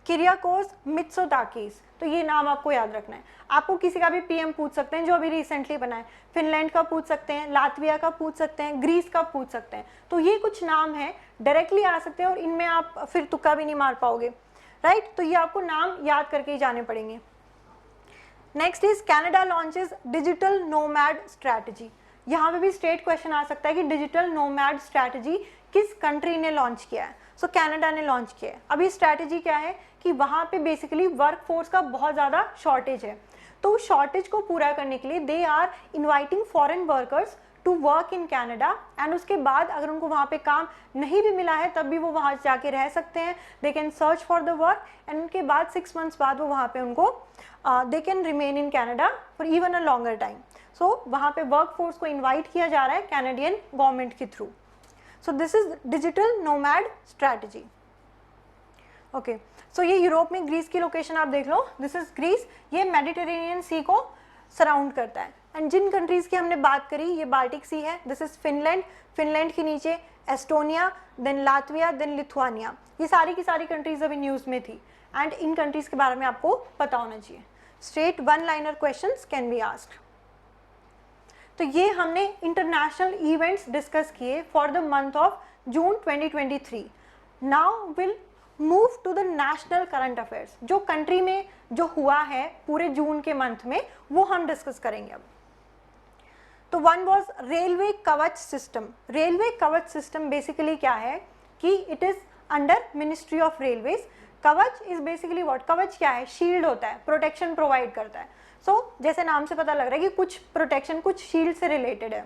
Kyriakos Mitsotakis. तो ये नाम आपको याद रखना है। आपको किसी का भी पीएम पूछ सकते हैं जो अभी रिसेंटली बना है, फिनलैंड का पूछ सकते हैं, लातविया का पूछ सकते हैं, ग्रीस का पूछ सकते हैं। तो ये कुछ नाम है डायरेक्टली आ सकते हैं और इनमें आप फिर तुक्का भी नहीं मार पाओगे, राइट? तो ये आपको नाम याद करके ही जाने पड़ेंगे। Next is Canada launches digital nomad strategy. यहाँ पे भी स्टेट क्वेश्चन आ सकता है कि डिजिटल नोमैड स्ट्रैटेजी किस कंट्री ने लॉन्च किया है? सो कनाडा ने लॉन्च किया है। अभी स्ट्रैटेजी क्या है कि वहाँ पे बेसिकली वर्क फोर्स का बहुत ज़्यादा शॉर्टेज है, तो उस शॉर्टेज को पूरा करने के लिए they are inviting foreign workers to work in Canada, and उसके बाद अगर उनको वहाँ पे काम नहीं भी मिला है तब भी वो वहाँ जाके रह सकते हैं, they can search for the work, and उनके बाद 6 months बाद वो वहाँ पे उनको they can remain in Canada for even a longer time. So वहाँ पे वर्क फोर्स को इन्वाइट किया जा रहा है कैनेडियन गवर्नमेंट के through. So this is digital nomad strategy. Okay, so ये यूरोप में ग्रीस की लोकेशन आप देख लो, दिस इज ग्रीस, ये मेडिटेरेनियन सी को सराउंड करता है। एंड जिन कंट्रीज़ की हमने बात करी, ये बाल्टिक सी है, दिस इज फिनलैंड, फिनलैंड के नीचे Estonia, then Latvia, then Lithuania. ये सारी की सारी कंट्रीज अभी न्यूज़ में थी, एंड इन कंट्रीज़ के बारे में आपको पता होना चाहिए। Straight one liner questions can be asked. तो ये हमने इंटरनेशनल इवेंट्स डिस्कस किए for the month of June 2023। Now will move to the national current affairs. जो कंट्री में जो हुआ है पूरे जून के मंथ में, वो हम डिस्कस करेंगे अब। तो one was railway Kavach system. Railway Kavach system basically क्या है कि it is under ministry of railways. कवच इज बेसिकली व्हाट? कवच क्या है? शील्ड होता है, प्रोटेक्शन प्रोवाइड करता है। सो जैसे नाम से पता लग रहा है कि कुछ प्रोटेक्शन कुछ शील्ड से रिलेटेड है,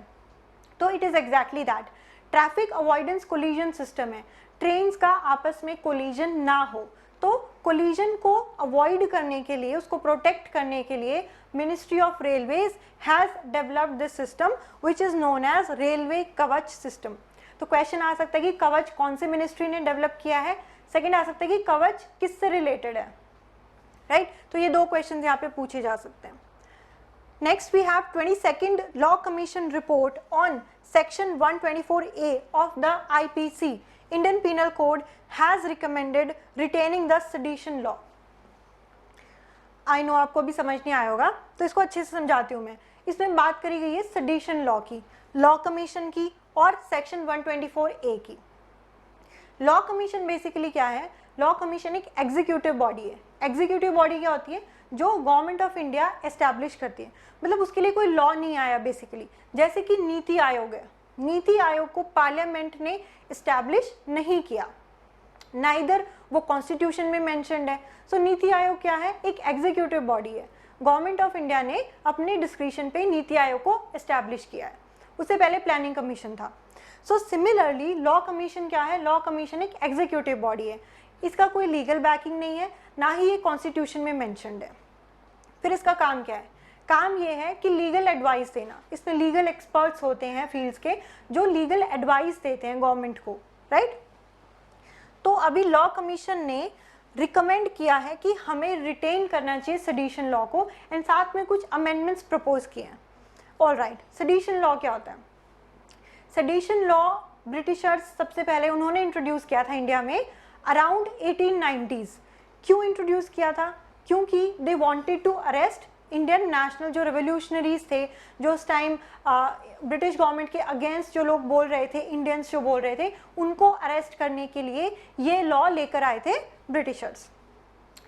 तो it is exactly that. Traffic avoidance collision system है, ट्रेन्स का आपस में कोलिजन ना हो, तो कोलिजन को अवॉइड करने के लिए, उसको प्रोटेक्ट करने के लिए ministry of railways has developed this system which is known as railway Kavach system. तो क्वेश्चन आ सकता है कि कवच कौन से मिनिस्ट्री ने डेवलप किया है। सेकंड आ सकता है कि कवच किससे रिलेटेड है, राइट? तो ये दो क्वेश्चन यहाँ पे पूछे जा सकते हैं। Next we have 22nd Law Commission report on section 124A of the IPC, Indian Penal Code, has recommended retaining the sedition law. I know आपको भी समझ नहीं आया होगा, तो इसको अच्छे से समझाती हूँ मैं। इसमें बात करी गई है sedition law की, लॉ कमीशन की और सेक्शन 124A की। लॉ कमीशन बेसिकली क्या है? लॉ कमीशन एक एग्जीक्यूटिव बॉडी है। एग्जीक्यूटिव बॉडी क्या होती है? जो गवर्नमेंट ऑफ इंडिया एस्टैब्लिश करती है, मतलब उसके लिए कोई लॉ नहीं आया बेसिकली। जैसे कि नीति आयोग है, नीति आयोग को पार्लियामेंट ने एस्टैब्लिश नहीं किया, नाइदर वो कॉन्स्टिट्यूशन में मेंशन्ड है। सो नीति आयोग क्या है? एक एग्जीक्यूटिव बॉडी है। गवर्नमेंट ऑफ इंडिया ने अपने डिस्क्रिप्शन पे नीति आयोग को एस्टैब्लिश किया है, उससे पहले प्लानिंग कमीशन था। सो सिमिलरली लॉ कमीशन क्या है? लॉ कमीशन एक एग्जीक्यूटिव बॉडी है, इसका कोई लीगल बैकिंग नहीं है, ना ही ये कॉन्स्टिट्यूशन में मेंशन्ड है। फिर इसका काम क्या है? काम ये है कि लीगल एडवाइस देना। इसमें लीगल एक्सपर्ट्स होते हैं फील्ड्स के, जो लीगल एडवाइस देते हैं गवर्नमेंट को, राइट? तो अभी लॉ कमीशन ने रिकमेंड किया है कि हमें रिटेन करना चाहिए सेडिशन लॉ को, एंड साथ में कुछ अमेंडमेंट्स प्रपोज किए हैं। ऑल राइट, सेडिशन लॉ क्या होता है? सेडिशन लॉ ब्रिटिशर्स सबसे पहले उन्होंने इंट्रोड्यूस किया था इंडिया में अराउंड 1890s। क्यों इंट्रोड्यूस किया था? क्योंकि they wanted to arrest Indian national जो रेवोल्यूशनरीज थे, जो उस टाइम ब्रिटिश गवर्नमेंट के अगेंस्ट जो लोग बोल रहे थे, इंडियंस जो बोल रहे थे, उनको अरेस्ट करने के लिए ये लॉ लेकर आए थे ब्रिटिशर्स।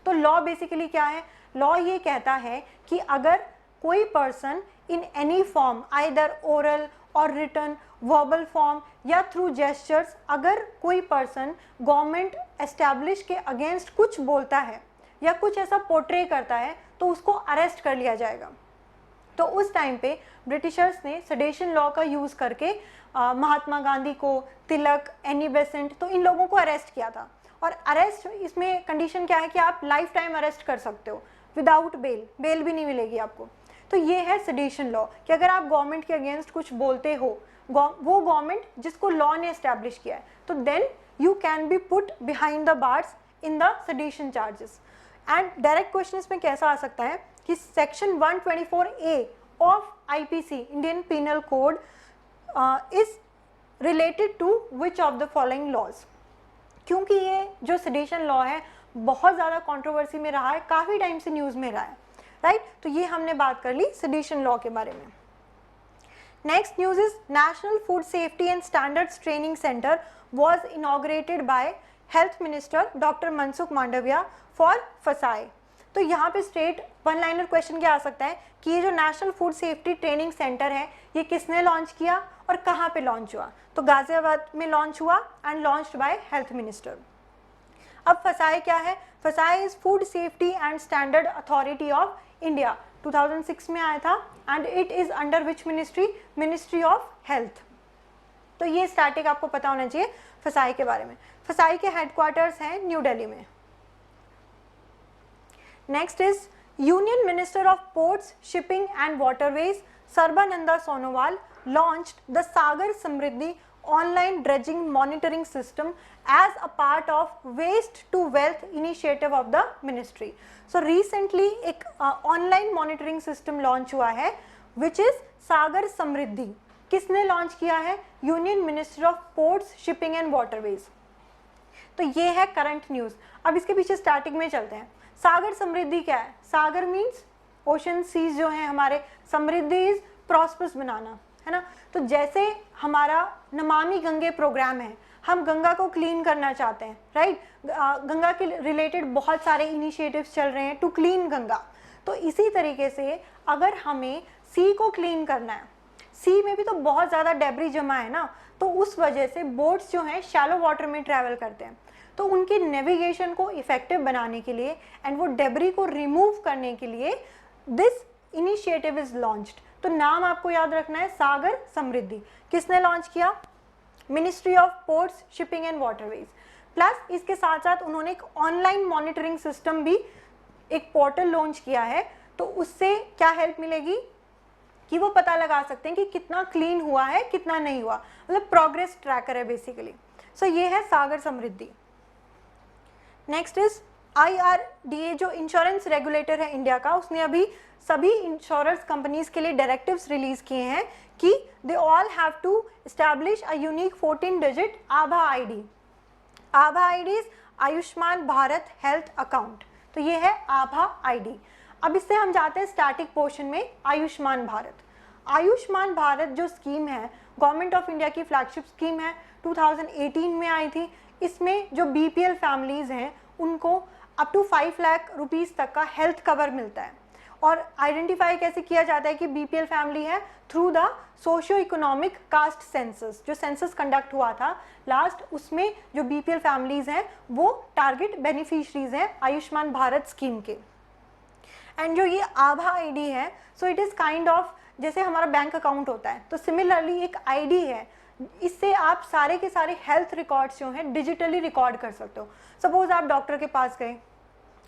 तो लॉ बेसिकली क्या है? लॉ ये कहता है कि अगर कोई person in any form either oral और रिटन वर्बल फॉर्म या थ्रू जेस्चर्स, अगर कोई पर्सन गवर्नमेंट एस्टैब्लिश के अगेंस्ट कुछ बोलता है या कुछ ऐसा पोर्ट्रे करता है तो उसको अरेस्ट कर लिया जाएगा। तो उस टाइम पे ब्रिटिशर्स ने सेडेशन लॉ का यूज़ करके महात्मा गांधी को, तिलक, एनी बेसेंट, तो इन लोगों को अरेस्ट किया था। और अरेस्ट इसमें कंडीशन क्या है कि आप लाइफ टाइम अरेस्ट कर सकते हो विदाउट बेल, बेल भी नहीं मिलेगी आपको। तो ये है सेडेशन लॉ कि अगर आप गवर्नमेंट के अगेंस्ट कुछ बोलते हो, वो गवर्नमेंट जिसको लॉ ने एस्टैब्लिश किया है, तो then you can be put behind the bars in the sedition charges. And direct question इसमें कैसा आ सकता है कि section 124A of IPC Indian penal code is related to which of the following laws. क्योंकि ये जो सेडेशन लॉ है बहुत ज़्यादा कंट्रोवर्सी में रहा है, काफ़ी टाइम से न्यूज़ में रहा है, राइट। तो ये हमने बात कर ली सेडेशन लॉ के बारे में। Next news is national food safety and standards training centre was inaugurated by health minister doctor Mansukh Mandaviya for फसाई। तो यहाँ पे स्ट्रेट वन लाइनर क्वेश्चन क्या आ सकता है कि ये जो national food safety training centre है ये किसने लॉन्च किया और कहाँ पे लॉन्च हुआ? तो गाजियाबाद में लॉन्च हुआ and launched by health minister. अब फसाई क्या है? फसाई is food safety and standard authority of India, 2006 में आया था and it is under which ministry? Ministry of health. तो ये स्टैटिक आपको पता होना चाहिए फसाई के बारे में। फसाई के हेडक्वार्टर्स हैं न्यू दिल्ली में। Next is union minister of ports, shipping and waterways Sarbananda Sonowal launched the Sagar Samriddhi online dredging monitoring system as a part of waste to wealth initiative of the ministry. So recently एक online monitoring system launch हुआ है which is Sagar Samriddhi। किसने launch किया है? Union minister of ports, shipping and waterways. तो ये है current news. अब इसके पीछे स्टार्टिंग में चलते हैं। सागर समृद्धि क्या है? सागर मीन्स ओशन सीज जो है हमारे, समृद्धि इज प्रॉस्पर्स बनाना, है ना। तो जैसे हमारा नमामि गंगे प्रोग्राम है, हम गंगा को क्लीन करना चाहते हैं, राइट। गंगा के रिलेटेड बहुत सारे इनिशिएटिव्स चल रहे हैं टू क्लीन गंगा। तो इसी तरीके से अगर हमें सी को क्लीन करना है, सी में भी तो बहुत ज़्यादा डेब्री जमा है ना, तो उस वजह से बोट्स जो हैं शैलो वाटर में ट्रैवल करते हैं। तो उनके नेविगेशन को इफेक्टिव बनाने के लिए एंड वो डेब्री को रिमूव करने के लिए दिस इनिशिएटिव इज लॉन्च्ड। तो नाम आपको याद रखना है, सागर समृद्धि। किसने लॉन्च किया? Ministry of ports, shipping and waterways. Plus इसके साथ साथ उन्होंने एक ऑनलाइन मॉनिटरिंग सिस्टम भी, एक पोर्टल लॉन्च किया है। तो उससे क्या हेल्प मिलेगी कि वो पता लगा सकते हैं कि कितना क्लीन हुआ है, कितना नहीं हुआ, मतलब प्रोग्रेस ट्रैकर है बेसिकली। सो ये है सागर समृद्धि। नेक्स्ट इज IRDA जो इंश्योरेंस रेगुलेटर है इंडिया का, उसने अभी सभी इंश्योरेंस कंपनीज के लिए डायरेक्टिव्स रिलीज किए हैं कि they all have to establish a unique 14 digit आभा ID। आभा ID is Ayushman Bharat health account. तो ये है आभा ID। अब इससे हम जाते हैं स्टैटिक पोर्शन में, आयुष्मान भारत। आयुष्मान भारत जो स्कीम है गवर्नमेंट ऑफ इंडिया की फ्लैगशिप स्कीम है, 2018 में आई थी। इसमें जो BPL फैमिलीज हैं उनको अप टू 5 लाख रुपीस तक का हेल्थ कवर मिलता है। और आइडेंटिफाई कैसे किया जाता है कि BPL फैमिली है? Through the socio economic caste census. जो सेंसस कंडक्ट हुआ था लास्ट, उसमें जो BPL फैमिलीज हैं वो टारगेट बेनिफिशरीज हैं आयुष्मान भारत स्कीम के। एंड जो ये आभा ID है, so it is kind of जैसे हमारा बैंक अकाउंट होता है, तो सिमिलरली एक ID है। इससे आप सारे के सारे हेल्थ रिकॉर्ड्स जो हैं डिजिटली रिकॉर्ड कर सकते हो। सपोज आप डॉक्टर के पास गए,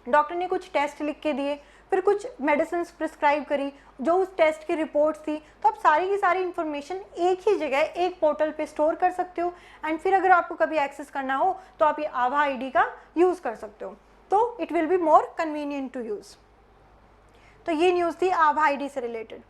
डॉक्टर ने कुछ टेस्ट लिख के दिए, फिर कुछ मेडिसिन प्रिस्क्राइब करी, जो उस टेस्ट की रिपोर्ट्स थी, तो आप सारी की सारी इन्फॉर्मेशन एक ही जगह एक पोर्टल पे स्टोर कर सकते हो। एंड फिर अगर आपको कभी एक्सेस करना हो तो आप ये आभा ID का यूज़ कर सकते हो। तो it will be more convenient to use. तो ये न्यूज़ थी आभा ID से related.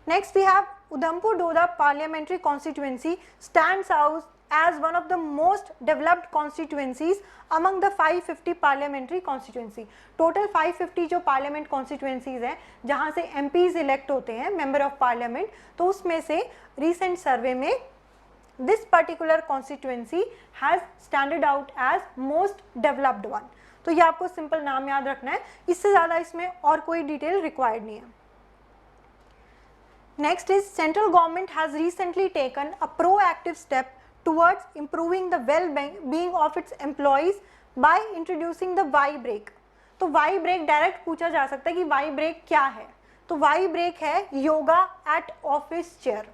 Next we have Udhampur Doda parliamentary constituency stands out as one of the most developed constituencies among the 550 parliamentary constituency। Total 550 जो पार्लियामेंट कॉन्स्टिट्यूएंसीज हैं जहाँ से MPs elect होते हैं, मेंबर ऑफ पार्लियामेंट, तो उसमें से रिसेंट सर्वे में this particular constituency has standard out as most developed one. तो ये आपको सिंपल नाम याद रखना है, इससे ज़्यादा इसमें और कोई डिटेल रिक्वायर्ड नहीं है। Next is central government has recently taken a proactive step towards improving the well-being of its employees by introducing the Y break। तो Y break डायरेक्ट पूछा जा सकता है कि Y break क्या है, तो Y break है योगा एट ऑफिस चेयर।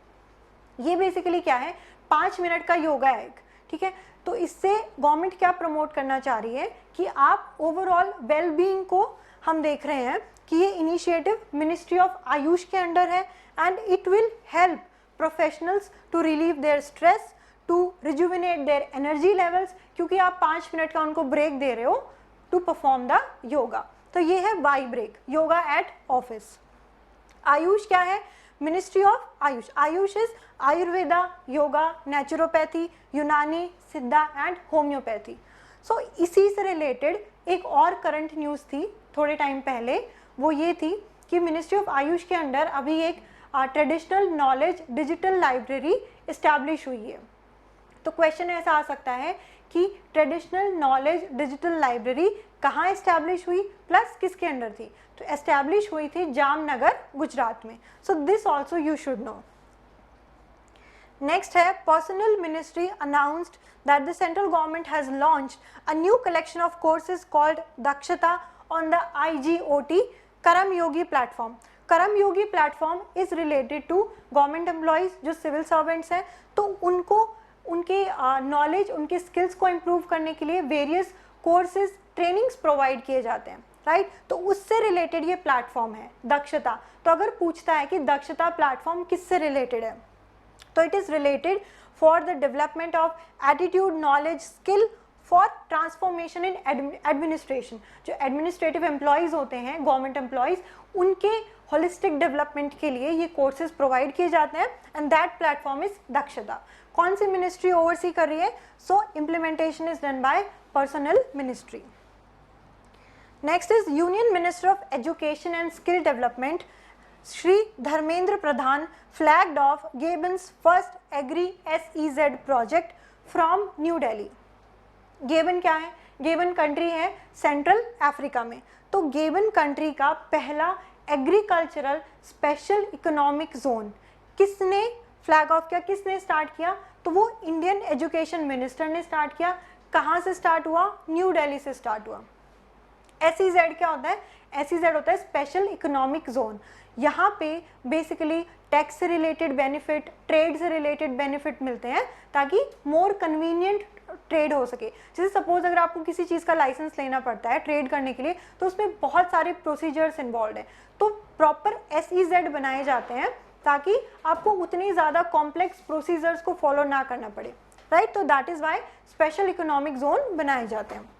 ये बेसिकली क्या है, 5 मिनट का योगा है एक, ठीक है। तो इससे गवर्नमेंट क्या प्रमोट करना चाह रही है कि आप ओवरऑल वेलबींग को, हम देख रहे हैं कि ये इनिशिएटिव मिनिस्ट्री ऑफ आयुष के अंडर है and it will help professionals to relieve their stress, to rejuvenate their energy levels, क्योंकि आप 5 मिनट का उनको ब्रेक दे रहे हो to perform the yoga। तो ये है Y break, yoga at office. Ayush क्या है, ministry of Ayush. Ayush is Ayurveda, yoga, naturopathy, यूनानी, सिद्धा एंड होम्योपैथी। सो इसी से रिलेटेड एक और करंट न्यूज़ थी थोड़े टाइम पहले, वो ये थी कि मिनिस्ट्री ऑफ आयुष के अंडर अभी एक traditional knowledge digital library establish हुई है। तो क्वेश्चन ऐसा आ सकता है कि ट्रेडिशनल नॉलेज डिजिटल लाइब्रेरी कहाँ इस्टेब्लिश हुई प्लस किसके अंडर थी, तो इस्टेब्लिश हुई थी जामनगर गुजरात में। So this also you should know. Next है personnel ministry announced that the central government has launched a new collection of courses called Dakshata on the IGOT Karma Yogi platform. Karma Yogi platform is related to government employees जो civil servants हैं, तो उनको उनके knowledge उनके skills को improve करने के लिए वेरियस कोर्सेज ट्रेनिंग्स प्रोवाइड किए जाते हैं, राइट। तो उससे रिलेटेड ये प्लेटफॉर्म है दक्षता। तो अगर पूछता है कि दक्षता प्लेटफॉर्म किससे रिलेटेड है, तो it is related for the development of attitude knowledge skill for transformation in administration. जो एडमिनिस्ट्रेटिव एम्प्लॉयज़ होते हैं गवर्नमेंट एम्प्लॉयज़, उनके होलिस्टिक डेवलपमेंट के लिए ये कोर्सेज प्रोवाइड किए जाते हैं एंड दैट प्लेटफॉर्म इज दक्षता। कौन सी मिनिस्ट्री ओवरसी कर रही है, so implementation is done by personnel ministry. Next is union minister of education and skill development Shri Dharmendra Pradhan flagged off Gabon's first agri SEZ project from New Delhi. Gabon क्या है, Gabon country है central Africa में। तो Gabon country का पहला agricultural special economic zone किसने flag off किया, किसने स्टार्ट किया, तो वो इंडियन एजुकेशन मिनिस्टर ने स्टार्ट किया। कहाँ से स्टार्ट हुआ, न्यू दिल्ली से स्टार्ट हुआ। SEZ क्या होता है, SEZ होता है स्पेशल इकोनॉमिक जोन। यहाँ पे बेसिकली टैक्स से रिलेटेड बेनिफिट, ट्रेड से रिलेटेड बेनिफिट मिलते हैं ताकि मोर कन्वीनियंट ट्रेड हो सके। जैसे सपोज अगर आपको किसी चीज़ का लाइसेंस लेना पड़ता है ट्रेड करने के लिए, तो उसमें बहुत सारे प्रोसीजर्स इन्वॉल्व हैं, तो प्रॉपर SEZ बनाए जाते हैं ताकि आपको उतनी ज़्यादा कॉम्प्लेक्स प्रोसीजर्स को फॉलो ना करना पड़े, राइट। तो that is Y special economic zone बनाए जाते हैं।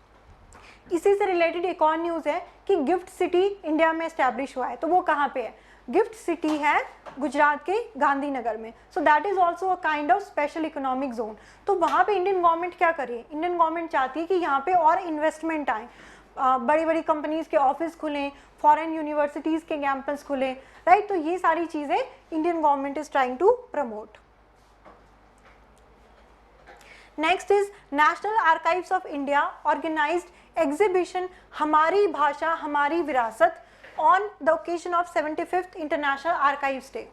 इसी से रिलेटेड एक और न्यूज़ है कि गिफ्ट सिटी इंडिया में इस्टेब्लिश हुआ है। तो वो कहाँ पे है, गिफ्ट सिटी है गुजरात के गांधीनगर में। So that is also a kind of special economic zone. तो वहाँ पे इंडियन गवर्नमेंट क्या कर रही है, इंडियन गवर्नमेंट चाहती है कि यहाँ पे और इन्वेस्टमेंट आए, बड़ी बड़ी कंपनीज़ के ऑफिस खुलें, फॉरेन यूनिवर्सिटीज़ के कैंपस खुलें, राइट। तो ये सारी चीज़ें Indian government is trying to promote. Next is national archives of India organised exhibition हमारी भाषा हमारी विरासत on the occasion of 75th international archives day.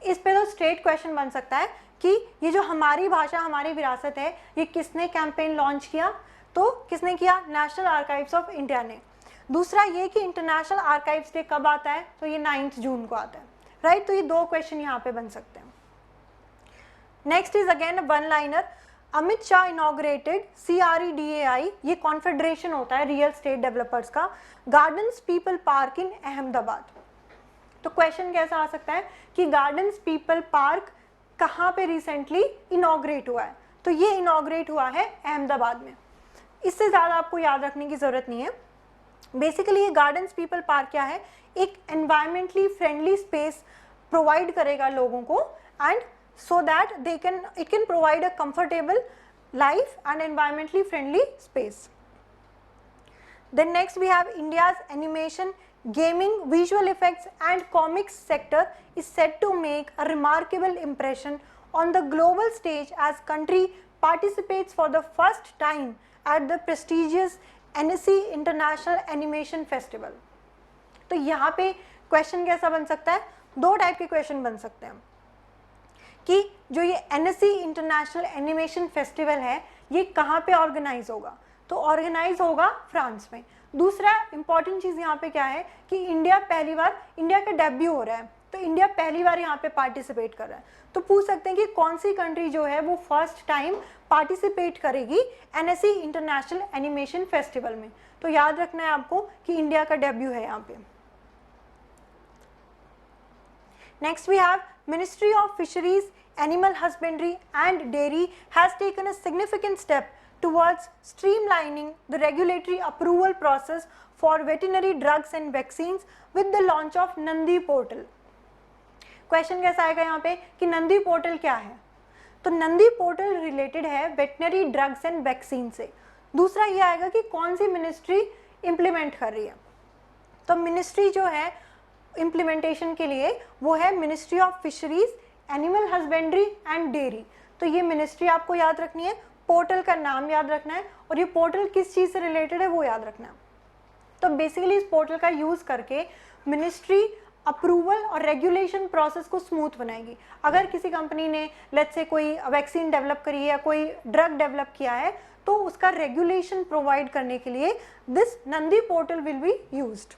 इस पे तो स्ट्रेट क्वेश्चन बन सकता है कि ये जो हमारी भाषा हमारी विरासत है, ये किसने कैंपेन लॉन्च किया, तो किसने किया, नेशनल आर्काइव्स ऑफ इंडिया ने। दूसरा ये कि इंटरनेशनल आर्काइव्स डे कब आता है, तो ये 9 जून को आता है, राइट। तो ये 2 क्वेश्चन यहाँ पे बन सकते हैं। Next is again one liner, Amit Shah inaugurated CREDAI, ये कॉन्फेडरेशन होता है रियल स्टेट डेवलपर्स का, गार्डन्स पीपल पार्क इन अहमदाबाद। तो क्वेश्चन कैसा आ सकता है कि गार्डन्स पीपल पार्क कहाँ पे रिसेंटली इनॉग्रेट हुआ है, तो ये इनॉग्रेट हुआ है अहमदाबाद में। इससे ज़्यादा आपको याद रखने की ज़रूरत नहीं है। बेसिकली ये गार्डन्स पीपल पार्क क्या है, एक एनवायरमेंटली फ्रेंडली स्पेस प्रोवाइड करेगा लोगों को, and so that it can provide a comfortable life and environmentally friendly space. Then next we have India's animation, gaming, visual effects and comics sector is set to make a remarkable impression on the global stage as country participates for the first time at the prestigious NSE international animation festival. तो यहाँ पे question कैसा बन सकता है, दो type के question बन सकते हैं कि जो ये NSE इंटरनेशनल एनिमेशन फेस्टिवल है ये कहाँ पे ऑर्गेनाइज होगा, तो ऑर्गेनाइज होगा फ्रांस में। दूसरा इंपॉर्टेंट चीज़ यहाँ पे क्या है कि इंडिया का डेब्यू हो रहा है, तो इंडिया पहली बार यहाँ पे पार्टिसिपेट कर रहा है। तो पूछ सकते हैं कि कौन सी कंट्री जो है वो फर्स्ट टाइम पार्टिसिपेट करेगी NSE इंटरनेशनल एनिमेशन फेस्टिवल में। तो याद रखना है आपको कि इंडिया का डेब्यू है यहाँ पे। Next we have Ministry of Fisheries, Animal Husbandry and Dairy has taken a significant step towards streamlining the regulatory approval process for veterinary drugs and vaccines with the launch of Nandi portal। Question कैसा आएगा यहाँ पे कि Nandi portal क्या है, तो Nandi portal related है veterinary drugs and vaccine से। दूसरा ये आएगा कि कौन सी मिनिस्ट्री इम्प्लीमेंट कर रही है, तो मिनिस्ट्री जो है इम्प्लीमेंटेशन के लिए वो है ministry of fisheries, animal husbandry and dairy. तो ये मिनिस्ट्री आपको याद रखनी है, पोर्टल का नाम याद रखना है और ये पोर्टल किस चीज़ से रिलेटेड है वो याद रखना है। तो बेसिकली इस पोर्टल का यूज़ करके मिनिस्ट्री अप्रूवल और रेगुलेशन प्रोसेस को स्मूथ बनाएगी। अगर किसी कंपनी ने लेट्स से कोई वैक्सीन डेवलप करी है या कोई ड्रग डेवलप किया है तो उसका रेगुलेशन प्रोवाइड करने के लिए this Nandi portal will be used.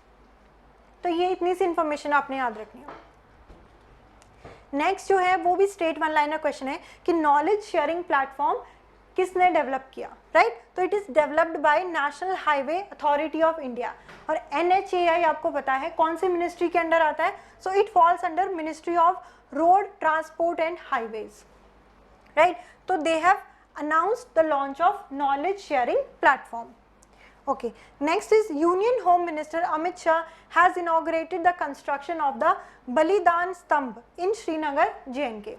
तो ये इतनी सी इंफॉर्मेशन आपने याद रखनी है। नेक्स्ट जो है वो भी स्टेट वन लाइनर क्वेश्चन है कि नॉलेज शेयरिंग प्लेटफॉर्म किसने डेवलप किया, राइट। तो it is developed by national highway authority of India और NHAI आपको पता है कौन सी मिनिस्ट्री के अंडर आता है, so it falls under ministry of road transport and highways, right. तो they have announced the launch of knowledge sharing platform. Okay, next is Union Home Minister Amit Shah has inaugurated the construction of the बलिदान स्तंभ in Srinagar JNK।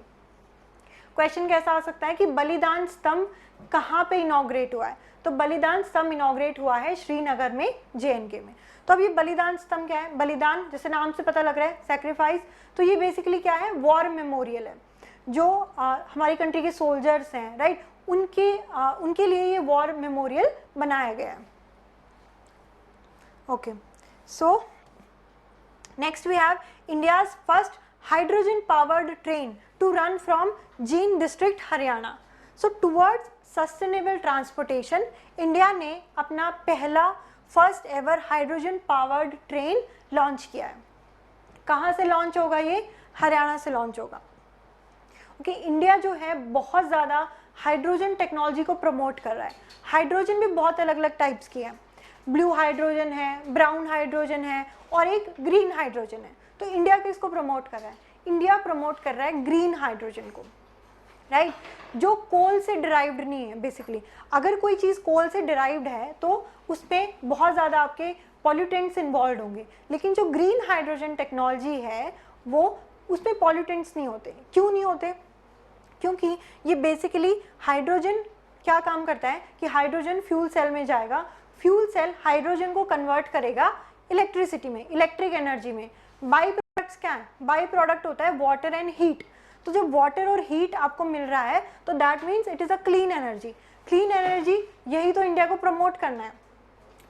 Question कैसा आ सकता है कि बलिदान स्तंभ कहाँ पे इनॉग्रेट हुआ है, तो बलिदान स्तंभ इनॉग्रेट हुआ है श्रीनगर में JNK में। तो अब ये बलिदान स्तंभ क्या है, बलिदान जैसे नाम से पता लग रहा है सेक्रीफाइस, तो ये बेसिकली क्या है, वॉर मेमोरियल है। जो हमारी कंट्री के सोल्जर्स हैं, राइट, उनके लिए ये वॉर मेमोरियल बनाया गया है। Okay, so next we have India's first hydrogen powered train to run from Jean district Haryana। So towards sustainable transportation, India ने अपना पहला first ever hydrogen powered train launch किया है। कहाँ से लॉन्च होगा ये, हरियाणा से लॉन्च होगा। ओके, इंडिया जो है बहुत ज़्यादा हाइड्रोजन टेक्नोलॉजी को प्रमोट कर रहा है। हाइड्रोजन भी बहुत अलग अलग टाइप्स की है, ब्लू हाइड्रोजन है, ब्राउन हाइड्रोजन है और एक ग्रीन हाइड्रोजन है। तो इंडिया किसको प्रमोट कर रहा है, इंडिया प्रमोट कर रहा है ग्रीन हाइड्रोजन को, राइट, जो कोल से डिराइव्ड नहीं है। बेसिकली अगर कोई चीज़ कोल से डिराइव्ड है तो उसमें बहुत ज़्यादा आपके पॉल्यूटेंट्स इन्वॉल्व होंगे, लेकिन जो ग्रीन हाइड्रोजन टेक्नोलॉजी है वो उसमें पॉल्यूटेंट्स नहीं होते। क्यों नहीं होते, क्योंकि ये बेसिकली हाइड्रोजन क्या काम करता है कि हाइड्रोजन फ्यूल सेल में जाएगा, फ्यूल सेल हाइड्रोजन को कन्वर्ट करेगा इलेक्ट्रिसिटी में, इलेक्ट्रिक एनर्जी में। बाई प्रोडक्ट्स क्या है, बाई प्रोडक्ट होता है वाटर एंड हीट। तो जब वाटर और हीट आपको मिल रहा है तो that means it is a clean energy. Clean energy यही तो इंडिया को प्रमोट करना है।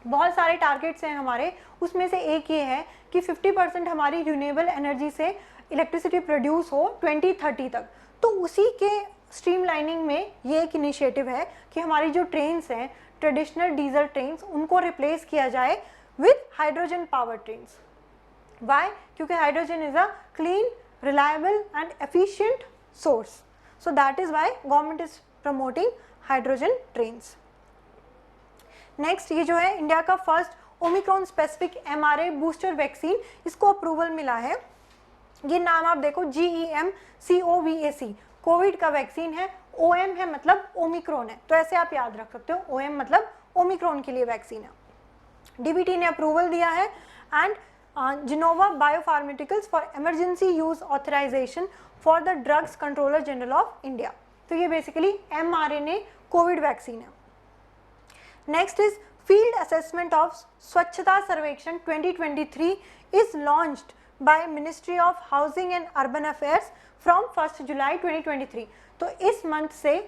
बहुत सारे टारगेट्स हैं हमारे, उसमें से एक ये है कि 50% हमारी रिन्यूएबल एनर्जी से इलेक्ट्रिसिटी प्रोड्यूस हो 2030 तक। तो उसी के स्ट्रीमलाइनिंग में ये एक इनिशिएटिव है कि हमारी जो ट्रेन्स हैं, ट्रेडिशनल डीजल ट्रेन्स, उनको रिप्लेस किया जाए with hydrogen power trains. Why, क्योंकि hydrogen is a clean, reliable and efficient source, so that is why government is promoting hydrogen trains। next ये जो है इंडिया का first Omicron specific mRNA booster vaccine, इसको approval मिला है। ये नाम आप देखो GEM-COVAC, कोविड का वैक्सीन है। OM है मतलब ओमिक्रॉन है, तो ऐसे आप याद रख सकते हो, OM मतलब ओमिक्रॉन के लिए वैक्सीन है। DBT ने अप्रूवल दिया है and Genova Biopharmaceuticals for emergency use authorization for the Drugs Controller General of India। तो ये बेसिकली mRNA कोविड वैक्सीन है। Next is field assessment of स्वच्छता सर्वेक्षण 2023 is launched by ministry of housing and urban affairs from 1 जुलाई 2023। तो इस month से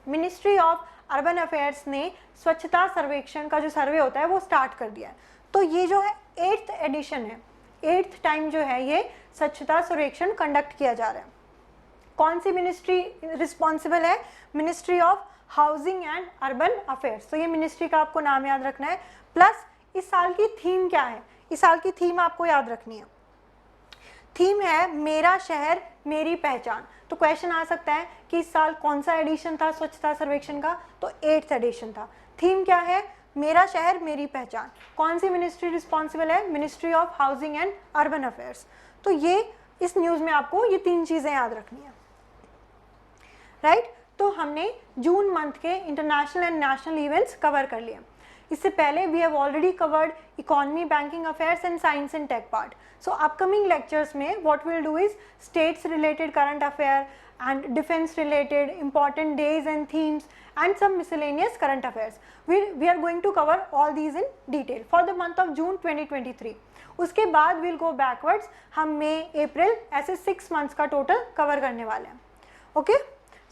ministry of urban affairs ने स्वच्छता सर्वेक्षण का जो सर्वे होता है वो स्टार्ट कर दिया है। तो ये जो है 8th एडिशन है, 8th टाइम जो है ये स्वच्छता सर्वेक्षण कंडक्ट किया जा रहा है। कौन सी मिनिस्ट्री रिस्पॉन्सिबल है? Ministry of housing and urban affairs. तो ये मिनिस्ट्री का आपको नाम याद रखना है। प्लस इस साल की थीम क्या है? इस साल की थीम आपको याद रखनी है। थीम है मेरा शहर मेरी पहचान। तो क्वेश्चन आ सकता है कि इस साल कौन सा एडिशन था स्वच्छता सर्वेक्षण का? तो 8th एडिशन था। थीम क्या है? मेरा शहर मेरी पहचान। कौन सी मिनिस्ट्री रिस्पॉन्सिबल है? Ministry of housing and urban affairs. तो ये इस न्यूज़ में आपको ये 3 चीज़ें याद रखनी है, राइट। तो हमने जून मंथ के international and national events cover कर लिए। इससे पहले we have already covered economy, banking affairs and science and tech part. So upcoming lectures में what will do is states related current affair and defense related important days and themes and some miscellaneous current affairs. We are going to cover all these in detail for the month of June 2023. उसके बाद we'll go backwards, हम मई, अप्रैल ऐसे 6 months का total cover करने वाले हैं। Okay,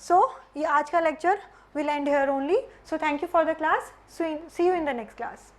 so ये आज का lecture will end here only. So thank you for the class. See you in the next class.